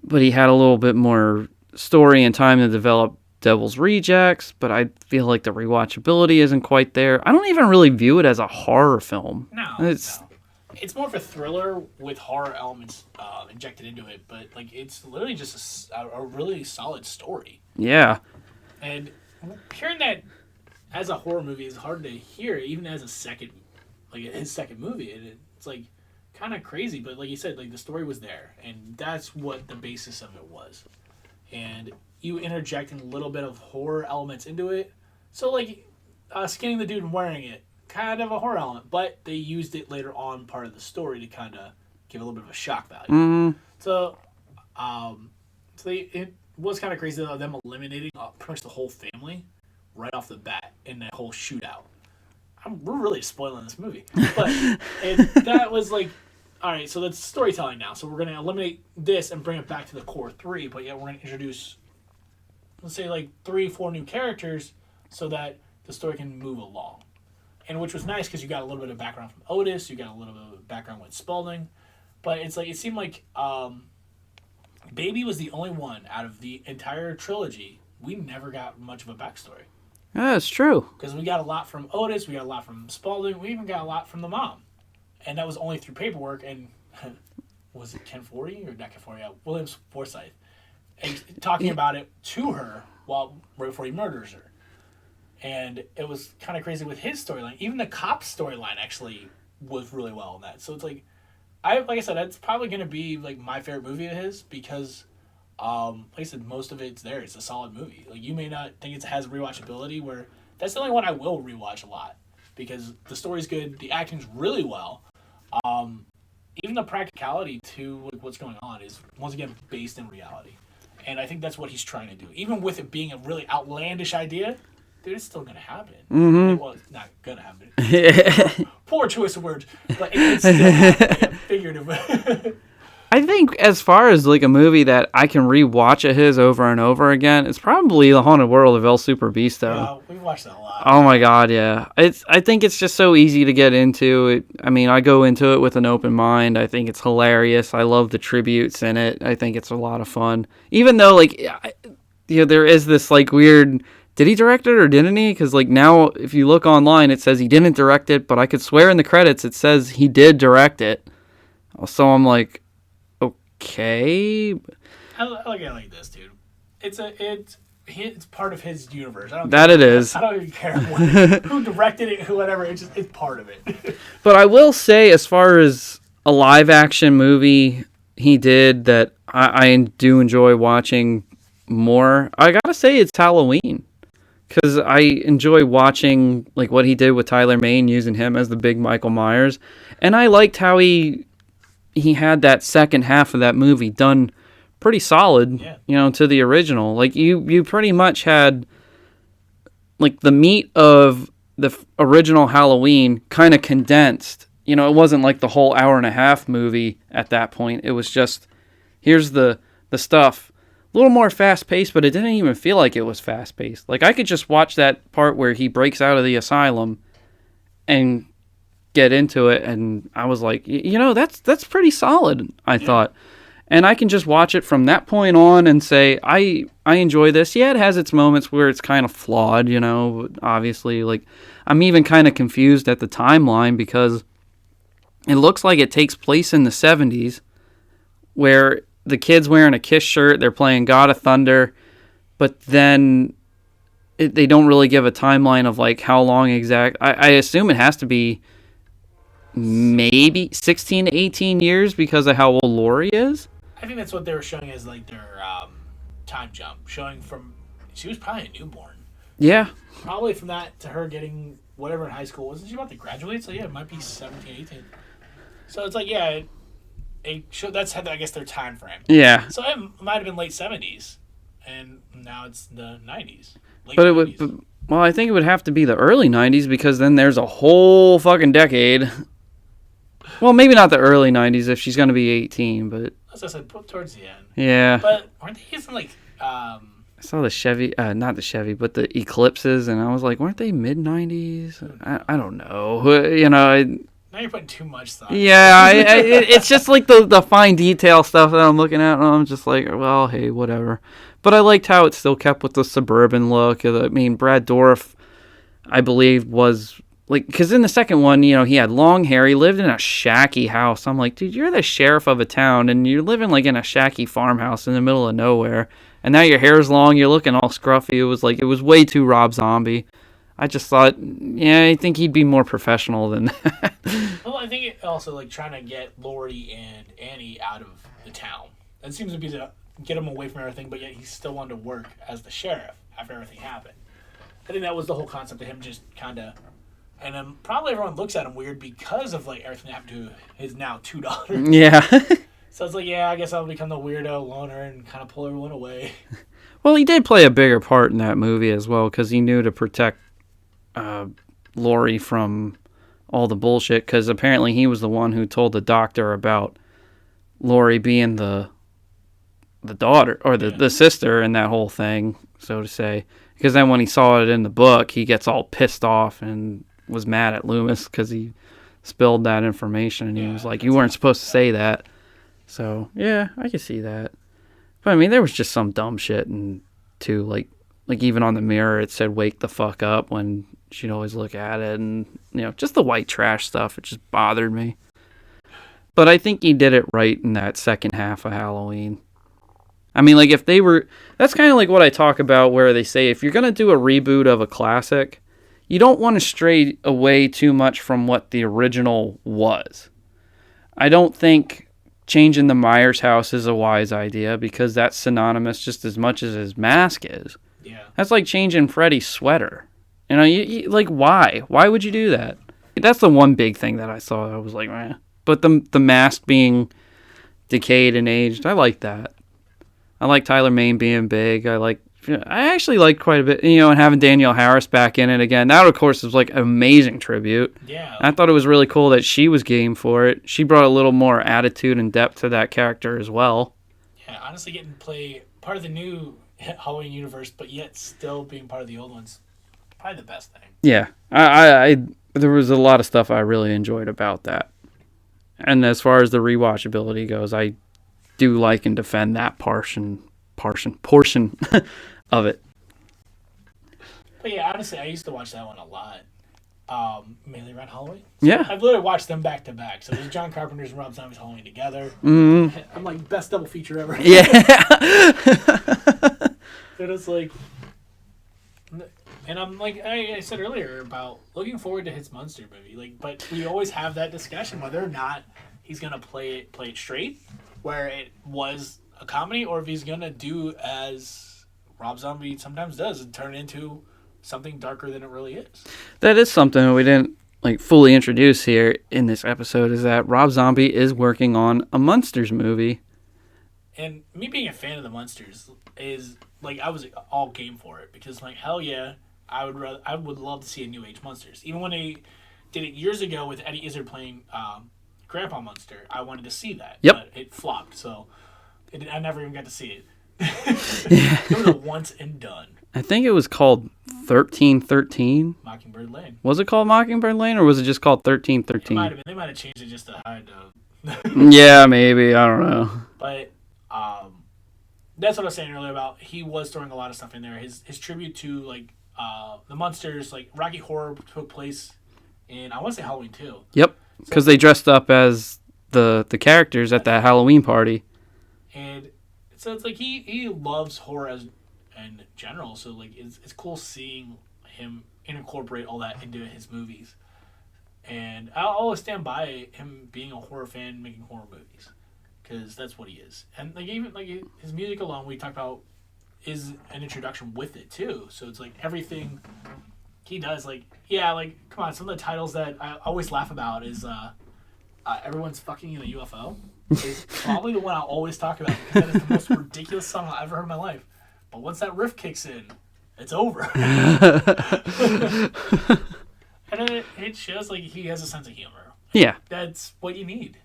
But he had a little bit more story and time to develop Devil's Rejects, but I feel like the rewatchability isn't quite there. I don't even really view it as a horror film. No. It's more of a thriller with horror elements injected into it, but like it's literally just a really solid story. Yeah. And hearing that as a horror movie is hard to hear, even as his second movie. And it's like kind of crazy, but like you said, like the story was there, and that's what the basis of it was. And you interjecting a little bit of horror elements into it. So like skinning the dude and wearing it, kind of a horror element, but they used it later on part of the story to kind of give a little bit of a shock value. Mm-hmm. So it was kind of crazy though, them eliminating pretty much the whole family right off the bat in that whole shootout. We're really spoiling this movie, but that was like, all right, so that's storytelling now. So we're going to eliminate this and bring it back to the core three, but yet we're going to introduce, let's say, like 3-4 new characters so that the story can move along. And which was nice because you got a little bit of background from Otis, you got a little bit of background with Spaulding, but it's like it seemed like Baby was the only one out of the entire trilogy we never got much of a backstory. Yeah, it's true. Because we got a lot from Otis, we got a lot from Spaulding, we even got a lot from the mom. And that was only through paperwork, and was it Ken Forty? Or not Ken Forty, Williams Forsythe. And talking about it to her right before he murders her. And it was kind of crazy with his storyline. Even the cop storyline actually was really well in that. So it's like I said, that's probably going to be like my favorite movie of his because, like I said, most of it's there. It's a solid movie. Like you may not think it has rewatchability, where that's the only one I will rewatch a lot because the story's good, the acting's really well. Even the practicality to like what's going on is once again based in reality, and I think that's what he's trying to do. Even with it being a really outlandish idea, dude, it's still gonna happen. Mm-hmm. Well, it's not gonna happen. Poor choice of words, but it's still happening, figurative. I think as far as like a movie that I can rewatch of his over and over again, it's probably The Haunted World of El Super Beasto. We've watched that a lot. Oh my god, yeah. I think it's just so easy to get into it. I mean, I go into it with an open mind. I think it's hilarious. I love the tributes in it. I think it's a lot of fun. Even though like there is this like weird, did he direct it or didn't he? Because like now if you look online it says he didn't direct it, but I could swear in the credits it says he did direct it. So I'm like, okay. I look at it like this, dude. It's part of his universe. I don't even care who directed it, whatever. It's part of it. But I will say, as far as a live action movie he did that I do enjoy watching more, I gotta say it's Halloween. Because I enjoy watching like what he did with Tyler Mane, using him as the big Michael Myers. And I liked how he had that second half of that movie done pretty solid, to the original. Like you pretty much had like the meat of the original Halloween kind of condensed. It wasn't like the whole hour and a half movie at that point. It was just, here's the stuff. A little more fast-paced, but it didn't even feel like it was fast-paced. Like I could just watch that part where he breaks out of the asylum and get into it, and I was like, that's pretty solid, I thought. And I can just watch it from that point on and say, I enjoy this. Yeah, it has its moments where it's kind of flawed, obviously. Like, I'm even kind of confused at the timeline because it looks like it takes place in the 70s where the kid's wearing a Kiss shirt, they're playing God of Thunder, but then they don't really give a timeline of like how long exact. I assume it has to be maybe 16 to 18 years because of how old Laurie is. I think that's what they were showing as like their time jump, showing from she was probably a newborn. Yeah. Probably from that to her getting whatever in high school. Wasn't she about to graduate? So yeah, it might be 17, 18. So it's like, yeah, that's I guess their time frame. Yeah. So it might have been late 70s, and now it's the 90s. Well, I think it would have to be the early 90s because then there's a whole fucking decade. Well, maybe not the early 90s if she's going to be 18, but... As I said, put towards the end. Yeah. But weren't they using, like... I saw the Chevy, not the Chevy, but the Eclipses, and I was like, weren't they mid-90s? I don't know. You know... Now you're putting too much thought. Yeah, it's just like the fine detail stuff that I'm looking at, and I'm just like, well, hey, whatever. But I liked how it still kept with the suburban look. I mean, Brad Dourif, I believe, was... Like, because in the second one, you know, he had long hair. He lived in a shacky house. I'm like, dude, you're the sheriff of a town, and you're living, like, in a shacky farmhouse in the middle of nowhere. And now your hair's long. You're looking all scruffy. It was way too Rob Zombie. I just thought, yeah, I think he'd be more professional than that. Well, I think it also, like, trying to get Laurie and Annie out of the town. That seems to be to get him away from everything, but yet he still wanted to work as the sheriff after everything happened. I think that was the whole concept of him just kind of... And then probably everyone looks at him weird because of, like, everything that happened to his now 2 daughters. Yeah. So it's like, yeah, I guess I'll become the weirdo loner and kind of pull everyone away. Well, he did play a bigger part in that movie as well because he knew to protect Laurie from all the bullshit because apparently he was the one who told the doctor about Laurie being the daughter or the sister in that whole thing, so to say. Because then when he saw it in the book, he gets all pissed off and was mad at Loomis because he spilled that information and he was like, you weren't supposed to say that. So yeah, I can see that. But I mean, there was just some dumb shit and too, like even on the mirror it said wake the fuck up when she'd always look at it, and you know, just the white trash stuff, it just bothered me. But I think he did it right in that second half of Halloween. I mean, like, if they were... That's kind of like what I talk about where they say if you're going to do a reboot of a classic, you don't want to stray away too much from what the original was. I don't think changing the Myers house is a wise idea because that's synonymous just as much as his mask is. Yeah. That's like changing Freddy's sweater. You know, you like, why? Why would you do that? That's the one big thing that I saw. I was like, meh. But the mask being decayed and aged, I like that. I like Tyler Mane being big. I actually like quite a bit, you know, and having Danielle Harris back in it again. That, of course, was like an amazing tribute. Yeah. I thought it was really cool that she was game for it. She brought a little more attitude and depth to that character as well. Yeah, honestly, getting to play part of the new Halloween universe, but yet still being part of the old ones, probably the best thing. Yeah. I there was a lot of stuff I really enjoyed about that. And as far as the rewatchability goes, I do like and defend that portion of it. But yeah, honestly, I used to watch that one a lot. Mainly around Halloween. So Yeah. I've literally watched them back to back. So there's John Carpenter's and Rob Zombie's Halloween together. Mm-hmm. I'm like, best double feature ever. Yeah. And it's like, and I'm like, I said earlier about looking forward to his Monster movie. Like, but we always have that discussion whether or not he's gonna play it straight, where it was a comedy, or if he's gonna do as Rob Zombie sometimes does and turn into something darker than it really is. That is something that we didn't like fully introduce here in this episode, is that Rob Zombie is working on a Munsters movie. And me being a fan of the Munsters is like, I was all game for it because like, hell yeah, I would love to see a New Age Munsters. Even when they did it years ago with Eddie Izzard playing Grandpa Munster, I wanted to see that. Yep. But it flopped, so I never even got to see it. It was a once and done. I think it was called 1313. Mockingbird Lane. Was it called Mockingbird Lane, or was it just called 1313? It might have been. They might have changed it just to hide. Yeah, maybe. I don't know. But that's what I was saying earlier about he was throwing a lot of stuff in there. His tribute to like the Munsters, like Rocky Horror took place in, I want to say Halloween 2. Yep, because they dressed up as the characters at that Halloween party. And so it's like he loves horror in general, so like it's cool seeing him incorporate all that into his movies. And I'll always stand by him being a horror fan, making horror movies, because that's what he is. And like even like his music alone, we talked about, is an introduction with it too. So it's like everything he does, like, yeah, like, come on, some of the titles that I always laugh about is Everyone's Fucking in a UFO. Is probably the one I'll always talk about because that is the most ridiculous song I've ever heard in my life. But once that riff kicks in, it's over. And it shows like he has a sense of humor. Yeah. That's what you need.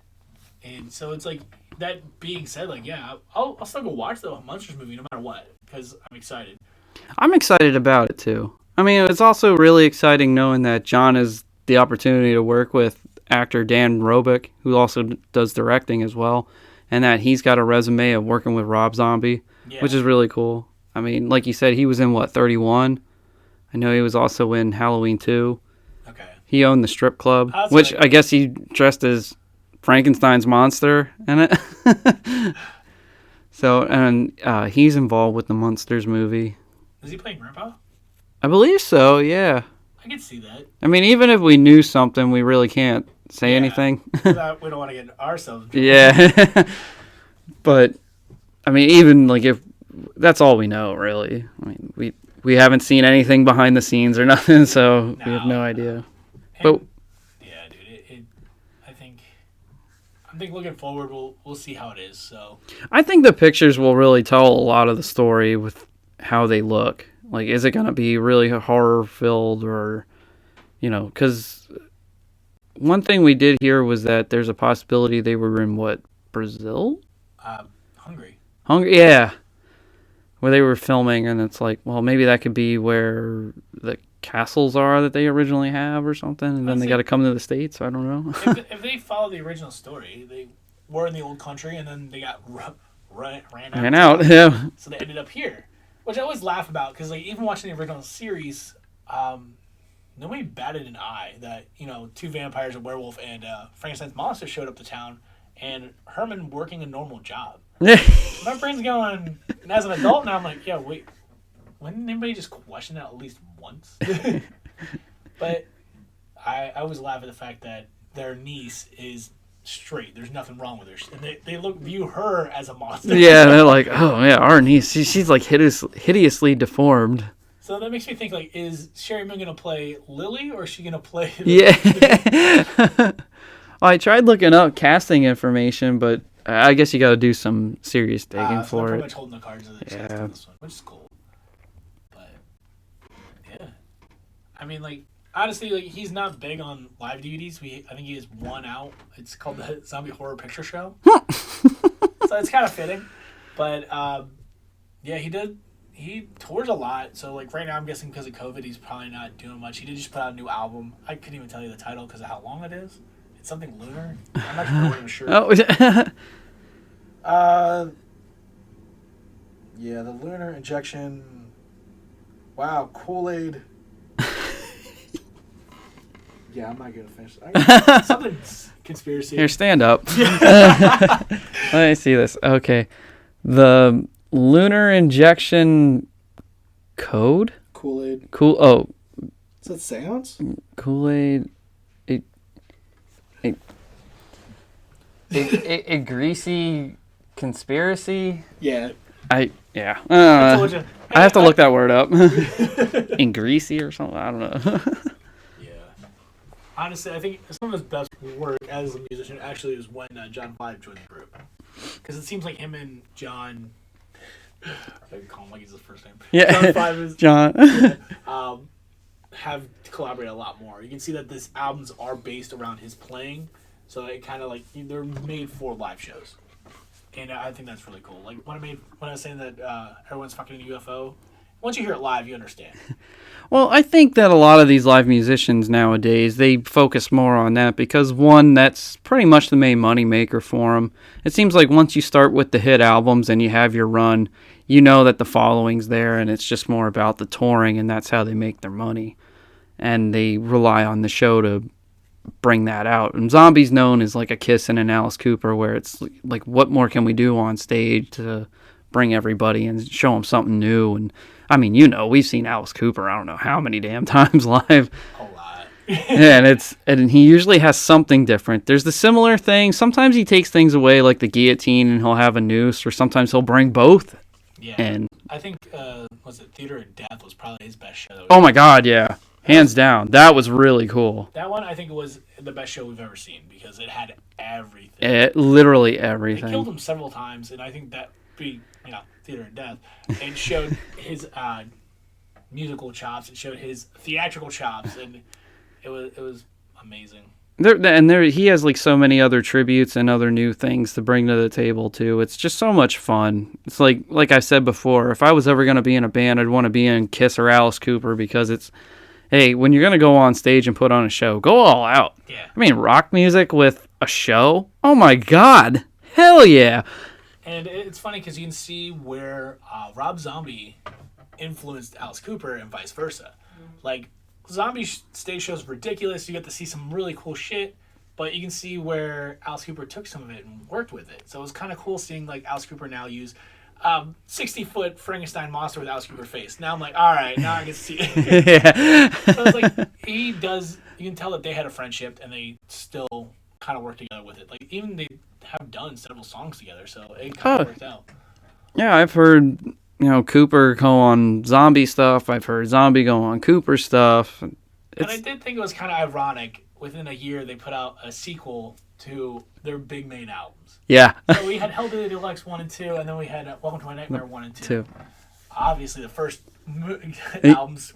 And so it's like, that being said, like, yeah, I'll still go watch the Monsters movie no matter what, because I'm excited. I'm excited about it too. I mean, it's also really exciting knowing that John has the opportunity to work with actor Dan Roebuck, who also does directing as well, and that he's got a resume of working with Rob Zombie, which is really cool. I mean, like you said, he was in, 31? I know he was also in Halloween 2. Okay. He owned the strip club, which I guess he dressed as Frankenstein's monster in it. So, and he's involved with the Monsters movie. Is he playing Grandpa? I believe so, yeah. I can see that. I mean, even if we knew something, we really can't say anything. We don't want to get ourselves in trouble. Yeah. But, I mean, even, like, if that's all we know, really. I mean, we haven't seen anything behind the scenes or nothing, so we have no idea. But yeah, dude, I think looking forward, we'll see how it is. So I think the pictures will really tell a lot of the story with how they look. Like, is it going to be really horror filled, or, because one thing we did hear was that there's a possibility they were in Brazil? Hungary, yeah, where they were filming, and it's like, well, maybe that could be where the castles are that they originally have or something, and then they got to come to the States. I don't know. If they follow the original story, they were in the old country, and then they got ran out. Yeah. So they ended up here, which I always laugh about, because like, even watching the original series, nobody batted an eye that, two vampires, a werewolf, and Frankenstein's monster showed up to town, and Herman working a normal job. My brain's going, and as an adult now, I'm like, yeah, wait, when did anybody just question that at least once? But I always laugh at the fact that their niece is straight. There's nothing wrong with her, and they view her as a monster. Yeah, they're like, oh yeah, our niece, she's like hideously deformed. So that makes me think, like, is Sherry Moon gonna play Lily, or is she gonna play? Well, I tried looking up casting information, but I guess you got to do some serious digging for they're it. pretty much holding the cards of the chest on this one, which is cool. But yeah, I mean, like, honestly, like, he's not big on live DVDs. I think he has one out. It's called the Zombie Horror Picture Show. So it's kind of fitting. But yeah, he tours a lot. So like right now, I'm guessing because of COVID, he's probably not doing much. He did just put out a new album. I couldn't even tell you the title because of how long it is. It's something lunar. I'm not sure wearing a shirt. Yeah, the lunar injection. Wow, Kool-Aid. Yeah, I'm not gonna finish. Something conspiracy. Here, stand up. Let me see this. Okay, the lunar injection code. Kool-Aid. Oh. Is that seance? Kool-Aid. A greasy conspiracy. Yeah. I I have to look that word up. In greasy or something. I don't know. Yeah. Honestly, I think some of his best work as a musician actually was when John 5 joined the group, because it seems like him and John. I call him like he's his first name. Yeah. John 5 is John. Have collaborated a lot more. You can see that these albums are based around his playing, so it kind of like they're made for live shows, and I think that's really cool. Like when I was saying that everyone's fucking a UFO, once you hear it live, you understand. Well, I think that a lot of these live musicians nowadays, they focus more on that because, one, that's pretty much the main moneymaker for them. It seems like once you start with the hit albums and you have your run, you know that the following's there, and it's just more about the touring, and that's how they make their money. And they rely on the show to bring that out. And Zombie's known as like a Kiss and an Alice Cooper, where it's like, what more can we do on stage to bring everybody and show them something new? And I mean, we've seen Alice Cooper, I don't know how many damn times live. A lot. Yeah, and he usually has something different. There's the similar thing. Sometimes he takes things away, like the guillotine, and he'll have a noose, or sometimes he'll bring both. Yeah. And I think was it Theater of Death was probably his best show. Oh my God, yeah. Hands down. That was really cool. That one, I think, was the best show we've ever seen because it had everything. Literally everything. They killed him several times, and I think that Theater of Death, it showed his musical chops. It showed his theatrical chops, and it was amazing. He has like so many other tributes and other new things to bring to the table too. It's just so much fun. It's like I said before, if I was ever going to be in a band, I'd want to be in Kiss or Alice Cooper, because it's, hey, when you're going to go on stage and put on a show, go all out. Yeah. I mean, rock music with a show? Oh my God. Hell yeah. And it's funny because you can see where Rob Zombie influenced Alice Cooper and vice versa. Like, Zombie stage shows ridiculous. You get to see some really cool shit, but you can see where Alice Cooper took some of it and worked with it. So it was kind of cool seeing like Alice Cooper now use 60-foot Frankenstein monster with Alice Cooper face. Now I'm like, all right, now I can see it. Yeah. So it's like he does. You can tell that they had a friendship and they still kind of work together with it. Like even they have done several songs together, so it kind of worked out. Yeah, I've heard, Cooper go on Zombie stuff. I've heard Zombie go on Cooper stuff. And I did think it was kind of ironic. Within a year, they put out a sequel to their big main albums. Yeah. So we had Hellbilly Deluxe 1 and 2, and then we had Welcome to My Nightmare 1 and 2. Obviously, the first albums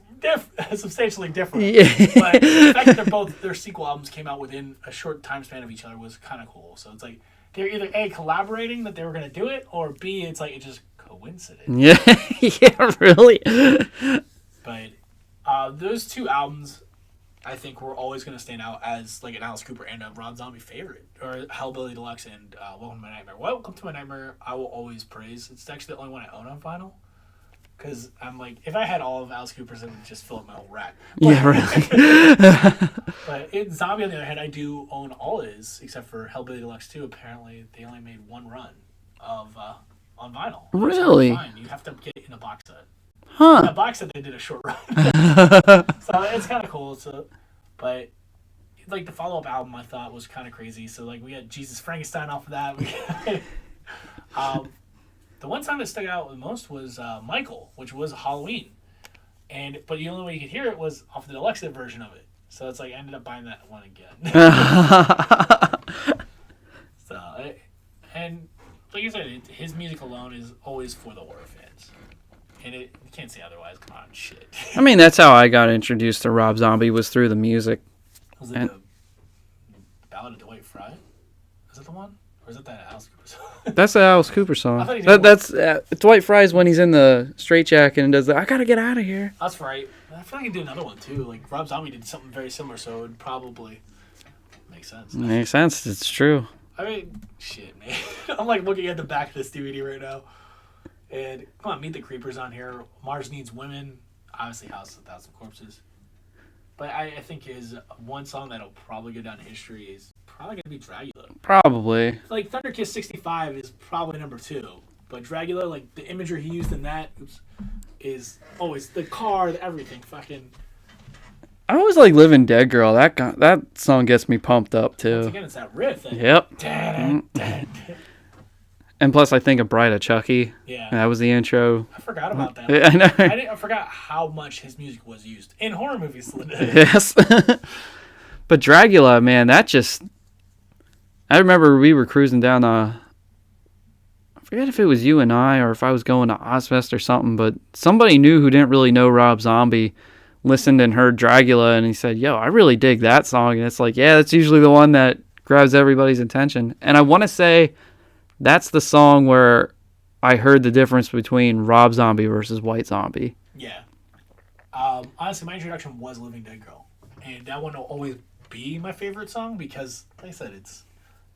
substantially different. Yeah. But the fact that their sequel albums came out within a short time span of each other was kind of cool. So it's like they're either A, collaborating that they were going to do it, or B, it's like it's just coincidence. Yeah, yeah, really. But those two albums, I think, were always going to stand out as like an Alice Cooper and a Rob Zombie favorite, or Hellbilly Deluxe and Welcome to My Nightmare. Welcome to My Nightmare, I will always praise. It's actually the only one I own on vinyl. Because I'm like, if I had all of Alice Cooper's, it would just fill up my whole rack. But, Yeah, really. But Zombie, on the other hand, I do own all his, except for Hellbilly Deluxe 2. Apparently, they only made one run of on vinyl. Really? Fine. You have to get it in a box set. Huh. In a box set, they did a short run. So it's kind of cool. So, but like the follow-up album, I thought was kind of crazy. So like we had Jesus Frankenstein off of that. We had, the one song that stuck out the most was Michael, which was Halloween. But the only way you could hear it was off the deluxe version of it. So it's like I ended up buying that one again. And like you said, his music alone is always for the horror fans. And you can't say otherwise. Come on, shit. I mean, that's how I got introduced to Rob Zombie, was through the music. Was it the Ballad of Dwight Fry? Is that the one? Or is that the Alice Cooper song? That's the Alice Cooper song. I thought he did That's Dwight Fry's when he's in the straitjacket and does the, I gotta get out of here. That's right. I feel like he did another one too. Like Rob Zombie did something very similar, so it would probably make sense. Makes sense. It's true. I mean, shit, man. I'm like looking at the back of this DVD right now. And come on, Meet the Creepers on here. Mars Needs Women. Obviously, House of a Thousand Corpses. But I think his one song that'll probably go down in history is probably going to be Dracula. Probably. Like, Thunder Kiss 65 is probably number 2. But Dracula, like, the imagery he used in that is always the car, the everything. Fucking. I always like Living Dead Girl. That song gets me pumped up, too. Once again, it's that riff. Yep. And plus, I think of Bride of Chucky. Yeah. That was the intro. I forgot about that. I know. I forgot how much his music was used in horror movies. Yes. But Dracula, man, that just... I remember we were cruising down I forget if it was you and I or if I was going to Ozfest or something, but somebody new who didn't really know Rob Zombie listened and heard Dracula, and he said, yo, I really dig that song. And it's like, yeah, that's usually the one that grabs everybody's attention. And I want to say... that's the song where I heard the difference between Rob Zombie versus White Zombie. Yeah. Honestly, my introduction was Living Dead Girl. And that one will always be my favorite song because, like I said, it's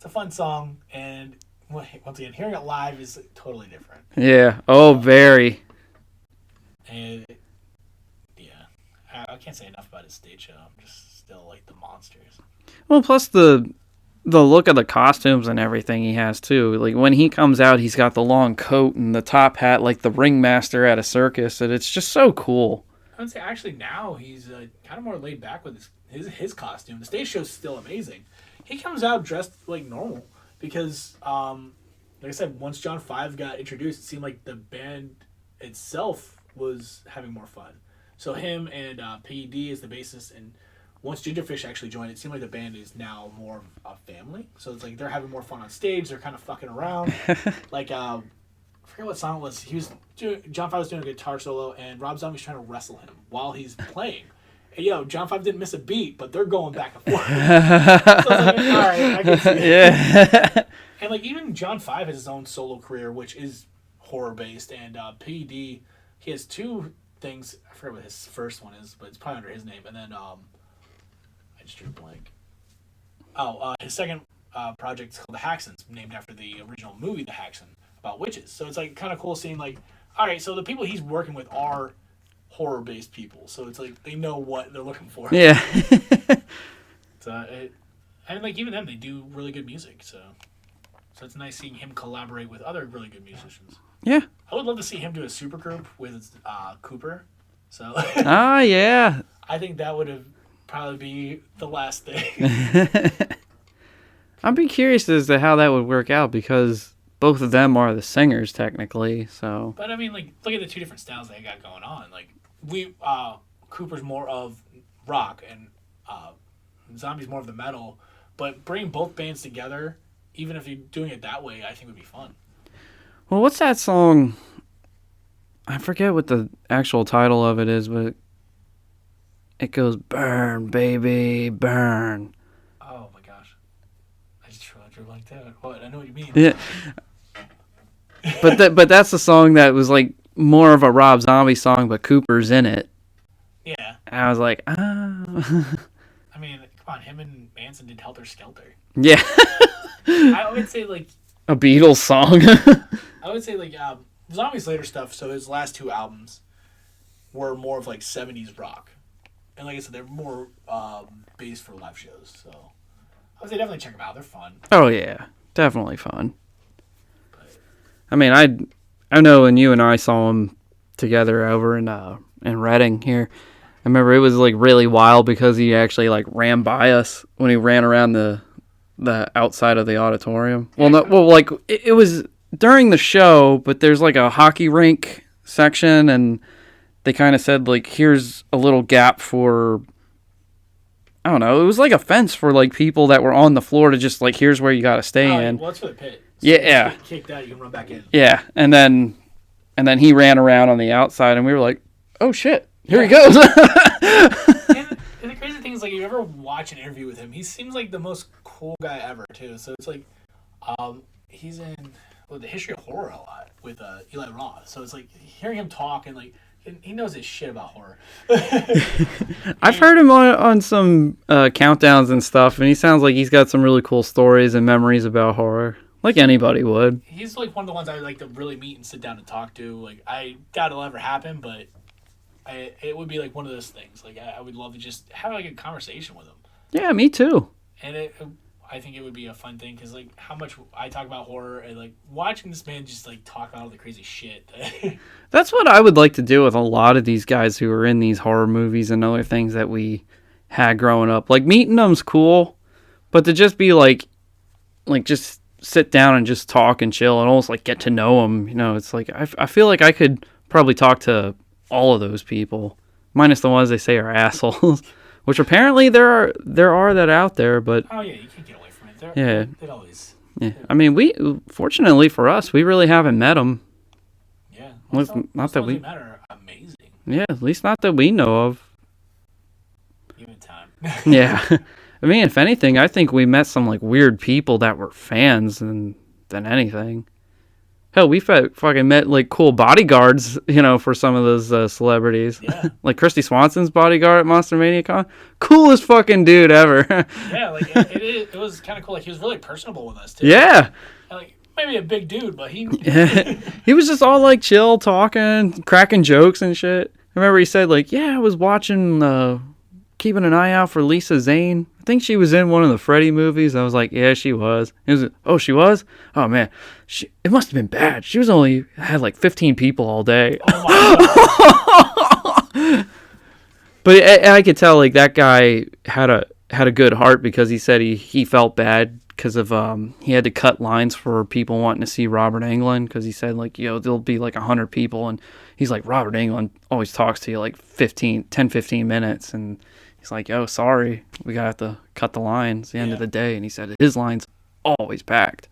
a fun song. And once again, hearing it live is totally different. Yeah. Oh, very. And, yeah. I can't say enough about his stage show. I'm just still like the monsters. Well, plus the look of the costumes and everything he has too. Like when he comes out, he's got the long coat and the top hat like the ringmaster at a circus, and it's just so cool. I would say actually now he's kind of more laid back with his costume. The stage show's still amazing. He comes out dressed like normal because, like I said, once John 5 got introduced, it seemed like the band itself was having more fun. So him and Peggy D is the bassist, and once Gingerfish actually joined, it seemed like the band is now more of a family. So it's like they're having more fun on stage. They're kind of fucking around. Like I forget what song it was. John 5 was doing a guitar solo, and Rob Zombie's trying to wrestle him while he's playing. And, John 5 didn't miss a beat, but they're going back and forth. So I was like, all right, I can see it. Yeah. And even John 5 has his own solo career, which is horror based, and PED, he has two things. I forget what his first one is, but it's probably under his name. And then I just drew a blank. His second project is called The Haxans, named after the original movie The Haxan about witches. So it's kind of cool seeing all right, so the people he's working with are horror based people, so it's they know what they're looking for. Yeah. And even them, they do really good music. So it's nice seeing him collaborate with other really good musicians. Yeah. I would love to see him do a supergroup with Cooper. So. Yeah. I think that would have probably be the last thing. I'd be curious as to how that would work out because both of them are the singers technically. So. But I mean, look at the two different styles they got going on. Cooper's more of rock and Zombie's more of the metal. But bringing both bands together, even if you're doing it that way, I think would be fun. Well, what's that song? I forget what the actual title of it is, but it goes, "Burn, baby, burn." Oh my gosh. I just drew like that. What? I know what you mean. Yeah. But that's the song that was more of a Rob Zombie song, but Cooper's in it. Yeah. And I was like, I mean, come on, him and Manson did Helter Skelter. Yeah. I would say a Beatles song. I would say Zombie's later stuff. So his last two albums were more of 70s rock, and like I said, they're more based for live shows. So I would say definitely check them out. They're fun. Oh yeah, definitely fun. I mean, I know when you and I saw them together over in Reading here. I remember it was really wild because he actually ran by us when he ran around the outside of the auditorium. It was during the show, but there's a hockey rink section, and they kind of said here's a little gap for, I don't know, it was a fence for people that were on the floor to just here's where you got to stay in. Well, it's for the pit. So yeah. If you get kicked out, you can run back in. Yeah, and then he ran around on the outside, and we were like, oh shit, here he goes. And the crazy thing is, you ever watch an interview with him, he seems like the most cool guy ever, too. So it's he's in the history of horror a lot with Eli Roth. So it's hearing him talk and he knows his shit about horror. I've heard him on some countdowns and stuff, and he sounds like he's got some really cool stories and memories about horror, like anybody would. He's one of the ones I would like to really meet and sit down and talk to. I doubt it'll ever happen, but it would be one of those things. I would love to just have a conversation with him. Yeah, me too. And I think it would be a fun thing because how much I talk about horror and watching this man just talk about all the crazy shit. That's what I would like to do with a lot of these guys who are in these horror movies and other things that we had growing up. Meeting them's cool, but to just be just sit down and just talk and chill and almost get to know them. It's I feel like I could probably talk to all of those people, minus the ones they say are assholes, which apparently there are that out there. But oh yeah, you can't get away from it. It always. Yeah, I mean, fortunately for us, we really haven't met them. Yeah, not that we matter. Amazing. Yeah, at least not that we know of. Even time. Yeah. I mean, if anything, I think we met some like weird people that were fans than anything. Hell, we fucking met like cool bodyguards, you know, for some of those celebrities. Yeah. Like Christy Swanson's bodyguard at Monster Mania Con. Coolest fucking dude ever. Yeah, like it was kind of cool. Like he was really personable with us too. Yeah. Like maybe a big dude, but he. He was just all like chill, talking, cracking jokes and shit. I remember he said like, "Yeah, I was watching, keeping an eye out for Lisa Zane. I think she was in one of the Freddy movies." I was like, "Yeah, she was." He was, "Oh, she was? Oh man, it must have been bad. She was only had like 15 people all day." Oh my God. But I could tell like that guy had a good heart, because he said he felt bad because of he had to cut lines for people wanting to see Robert Englund, because he said like, there'll be like 100 people, and he's like, Robert Englund always talks to you like 15 minutes, and he's like, "Yo, sorry, we gotta have to cut the lines at the end of the day." And he said his line's always packed,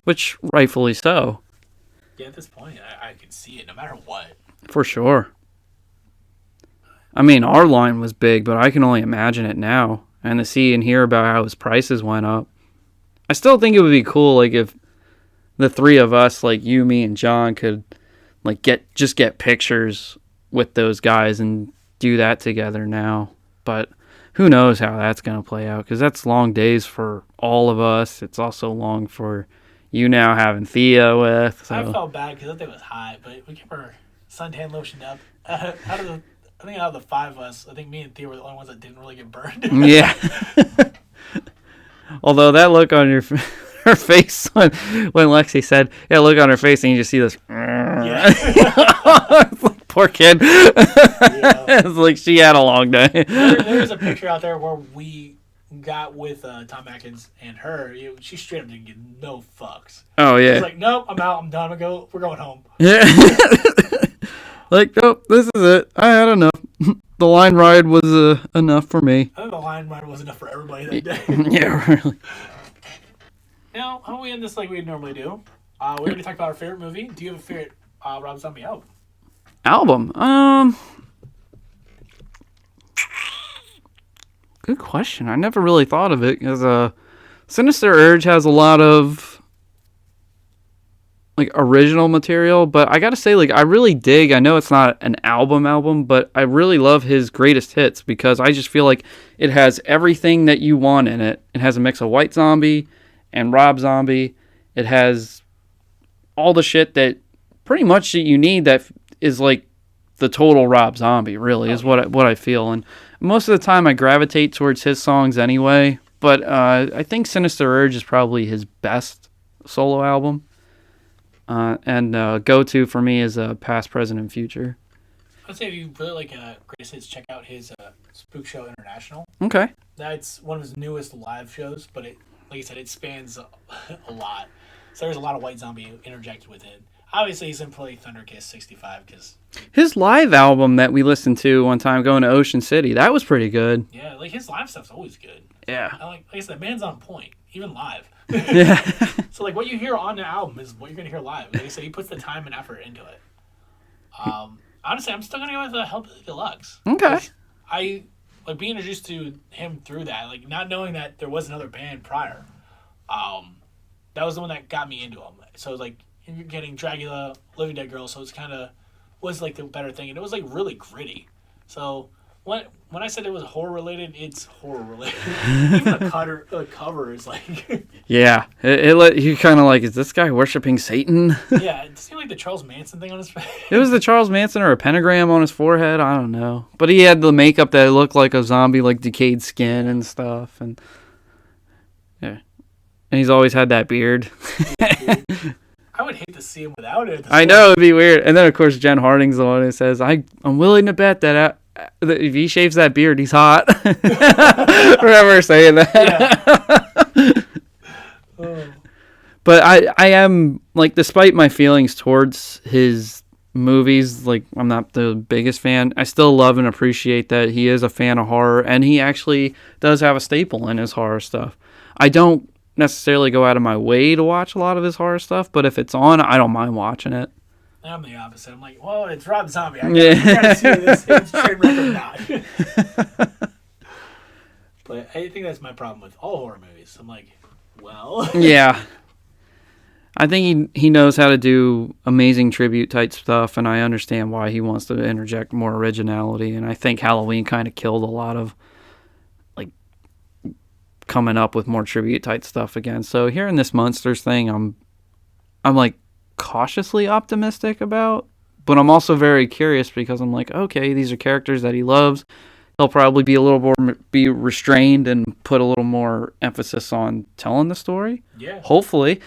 which rightfully so. Yeah, at this point, I can see it no matter what. For sure. I mean, our line was big, but I can only imagine it now. And to see and hear about how his prices went up. I still think it would be cool, like, if the three of us, like you, me, and John, could, like, get pictures with those guys and do that together now. But who knows how that's going to play out, because that's long days for all of us. It's also long for you now having Thea with. So. I felt bad because that thing was hot, but we kept our suntan lotion up. I think out of the five of us, I think me and Thea were the only ones that didn't really get burned. Yeah. Although that look on her face when Lexi said, yeah, look on her face, and you just see this. Yeah. Like, poor kid. Yeah. It's like she had a long day. There's a picture out there where we got with Tom Atkins and her. She straight up didn't get no fucks. Oh, yeah. She's like, nope, I'm out. I'm done. We're going home. Yeah. Like, nope, this is it. I had enough. The line ride was enough for me. I think the line ride was enough for everybody that day. Yeah, really. Now, how do we end this like we normally do? We already talked about our favorite movie. Do you have a favorite Rob Zombie album? Good question. I never really thought of it, because Sinister Urge has a lot of like original material, but I gotta say, like, I really dig, I know it's not an album, but I really love his greatest hits, because I just feel like it has everything that you want in it. It has a mix of White Zombie and Rob Zombie. It has all the shit that pretty much that you need, that is like the total Rob Zombie, really, is what I feel. And most of the time I gravitate towards his songs anyway, but I think Sinister Urge is probably his best solo album. And go-to for me is Past, Present, and Future. I'd say if you really like greatest hits, check out his Spook Show International. Okay. That's one of his newest live shows, but it, like I said, it spans a lot. So there's a lot of White Zombie interjected with it. Obviously, he's in play Thunderkiss 65 because his live album that we listened to one time going to Ocean City, that was pretty good. Yeah, like his live stuff's always good. Yeah. Like I said, the band's on point, even live. Yeah. So like what you hear on the album is what you're gonna hear live. Like I said, he puts the time and effort into it. Honestly, I'm still gonna go with Hellbilly Deluxe. Okay. I like being introduced to him through that, like not knowing that there was another band prior. That was the one that got me into him. So it was like you're getting Dracula, Living Dead Girl, so it's kind of was like the better thing, and it was like really gritty. So when I said it was horror related, it's horror related. Even the cover is like yeah, it let you kind of like, is this guy worshiping Satan? Yeah, it seemed like the Charles Manson thing on his face. It was the Charles Manson or a pentagram on his forehead. I don't know, but he had the makeup that looked like a zombie, like decayed skin and stuff, and yeah, and he's always had that beard. I would hate to see him without it. I know, it'd be weird. And then of course Jen Harding's the one who says, I'm willing to bet that if he shaves that beard, he's hot. Remember saying that? Yeah. Oh. But I am, like, despite my feelings towards his movies, like, I'm not the biggest fan, I still love and appreciate that he is a fan of horror, and he actually does have a staple in his horror stuff. I don't necessarily go out of my way to watch a lot of his horror stuff, but if it's on, I don't mind watching it. I'm the opposite. I'm like, well, it's Rob Zombie. I gotta see this. It's train wreck or not. But I think that's my problem with all horror movies. I'm like, well. Yeah. I think he knows how to do amazing tribute type stuff, and I understand why he wants to interject more originality. And I think Halloween kind of killed a lot of, like, coming up with more tribute type stuff again. So hearing this Monsters thing, I'm like cautiously optimistic about, but I'm also very curious because I'm like, okay, these are characters that he loves. He'll probably be a little more restrained and put a little more emphasis on telling the story. Yeah. Hopefully.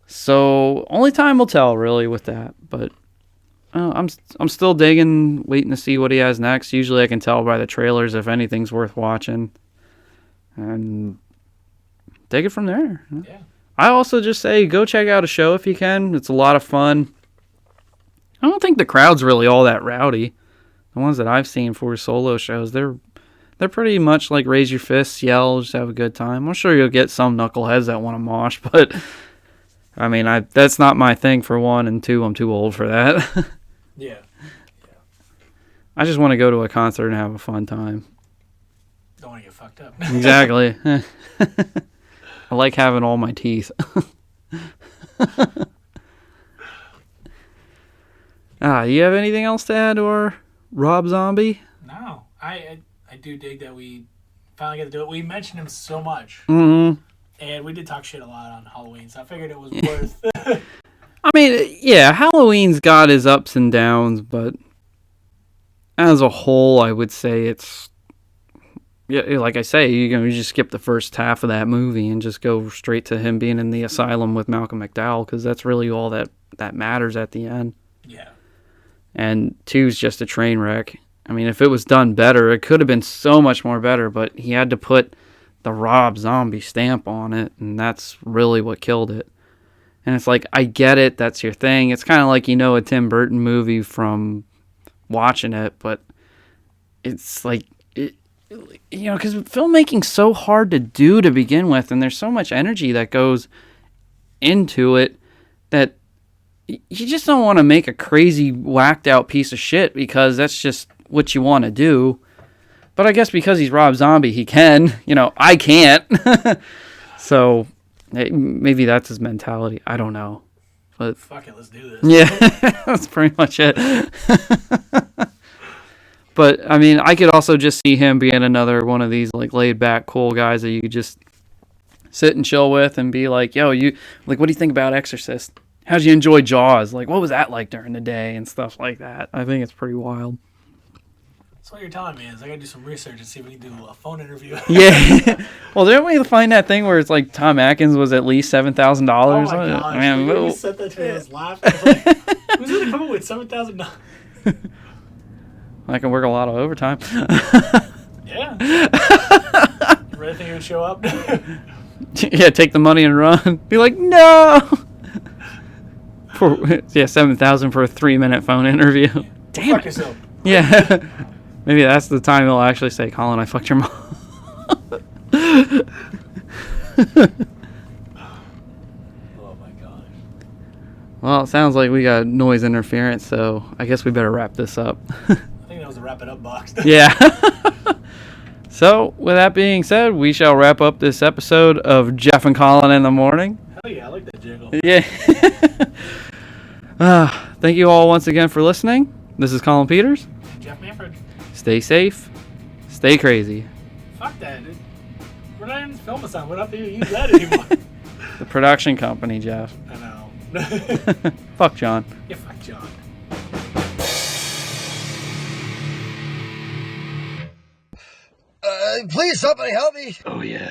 So only time will tell, really, with that. But I'm still digging, waiting to see what he has next. Usually I can tell by the trailers if anything's worth watching, and take it from there. Yeah. I also just say go check out a show if you can. It's a lot of fun. I don't think the crowd's really all that rowdy. The ones that I've seen for solo shows, they're pretty much like raise your fists, yell, just have a good time. I'm sure you'll get some knuckleheads that want to mosh, but I mean, that's not my thing for one, and two, I'm too old for that. Yeah. I just want to go to a concert and have a fun time. Don't want to get fucked up. Exactly. I like having all my teeth. You have anything else to add to our Rob Zombie? No. I do dig that we finally get to do it. We mentioned him so much. Mm-hmm. And we did talk shit a lot on Halloween, so I figured it was worth. I mean, yeah, Halloween's got his ups and downs, but as a whole, I would say it's, yeah, like I say, you just skip the first half of that movie and just go straight to him being in the asylum with Malcolm McDowell, because that's really all that matters at the end. Yeah. And 2's just a train wreck. I mean, if it was done better, it could have been so much more better, but he had to put the Rob Zombie stamp on it, and that's really what killed it. And it's like, I get it, that's your thing. It's kind of like, a Tim Burton movie from watching it, but it's like, because filmmaking's so hard to do to begin with, and there's so much energy that goes into it that you just don't want to make a crazy, whacked out piece of shit because that's just what you want to do. But I guess because he's Rob Zombie, he can. I can't. So maybe that's his mentality. I don't know. But fuck it, let's do this. Yeah, that's pretty much it. But I mean, I could also just see him being another one of these like laid back, cool guys that you could just sit and chill with and be like, "Yo, what do you think about Exorcist? How'd you enjoy Jaws? Like, what was that like during the day and stuff like that?" I think it's pretty wild. So what you're telling me is I gotta do some research and see if we can do a phone interview. Yeah. Well, didn't we find that thing where it's like Tom Atkins was at least $7,000? Oh my gosh. Man, you said that to me, I was laughing. I was like, who's gonna come up with $7,000? I can work a lot of overtime. Yeah. You really think he would show up? Yeah, take the money and run. Be like, no. $7,000 for a 3-minute phone interview. Damn Fuck yourself. Yeah. Maybe that's the time he'll actually say, "Colin, I fucked your mom." Oh my gosh. Well, it sounds like we got noise interference, so I guess we better wrap this up. I think that was a wrap it up box. Yeah. So, with that being said, we shall wrap up this episode of Jeff and Colin in the Morning. Hell yeah, I like that jingle. Yeah. Thank you all once again for listening. This is Colin Peters. Jeff Manfred. Stay safe. Stay crazy. Fuck that. We're not in film assignment. We don't have to use that anymore. The production company, Jeff. I know. Fuck John. Yeah, fuck John. Please, somebody help me. Oh, yeah.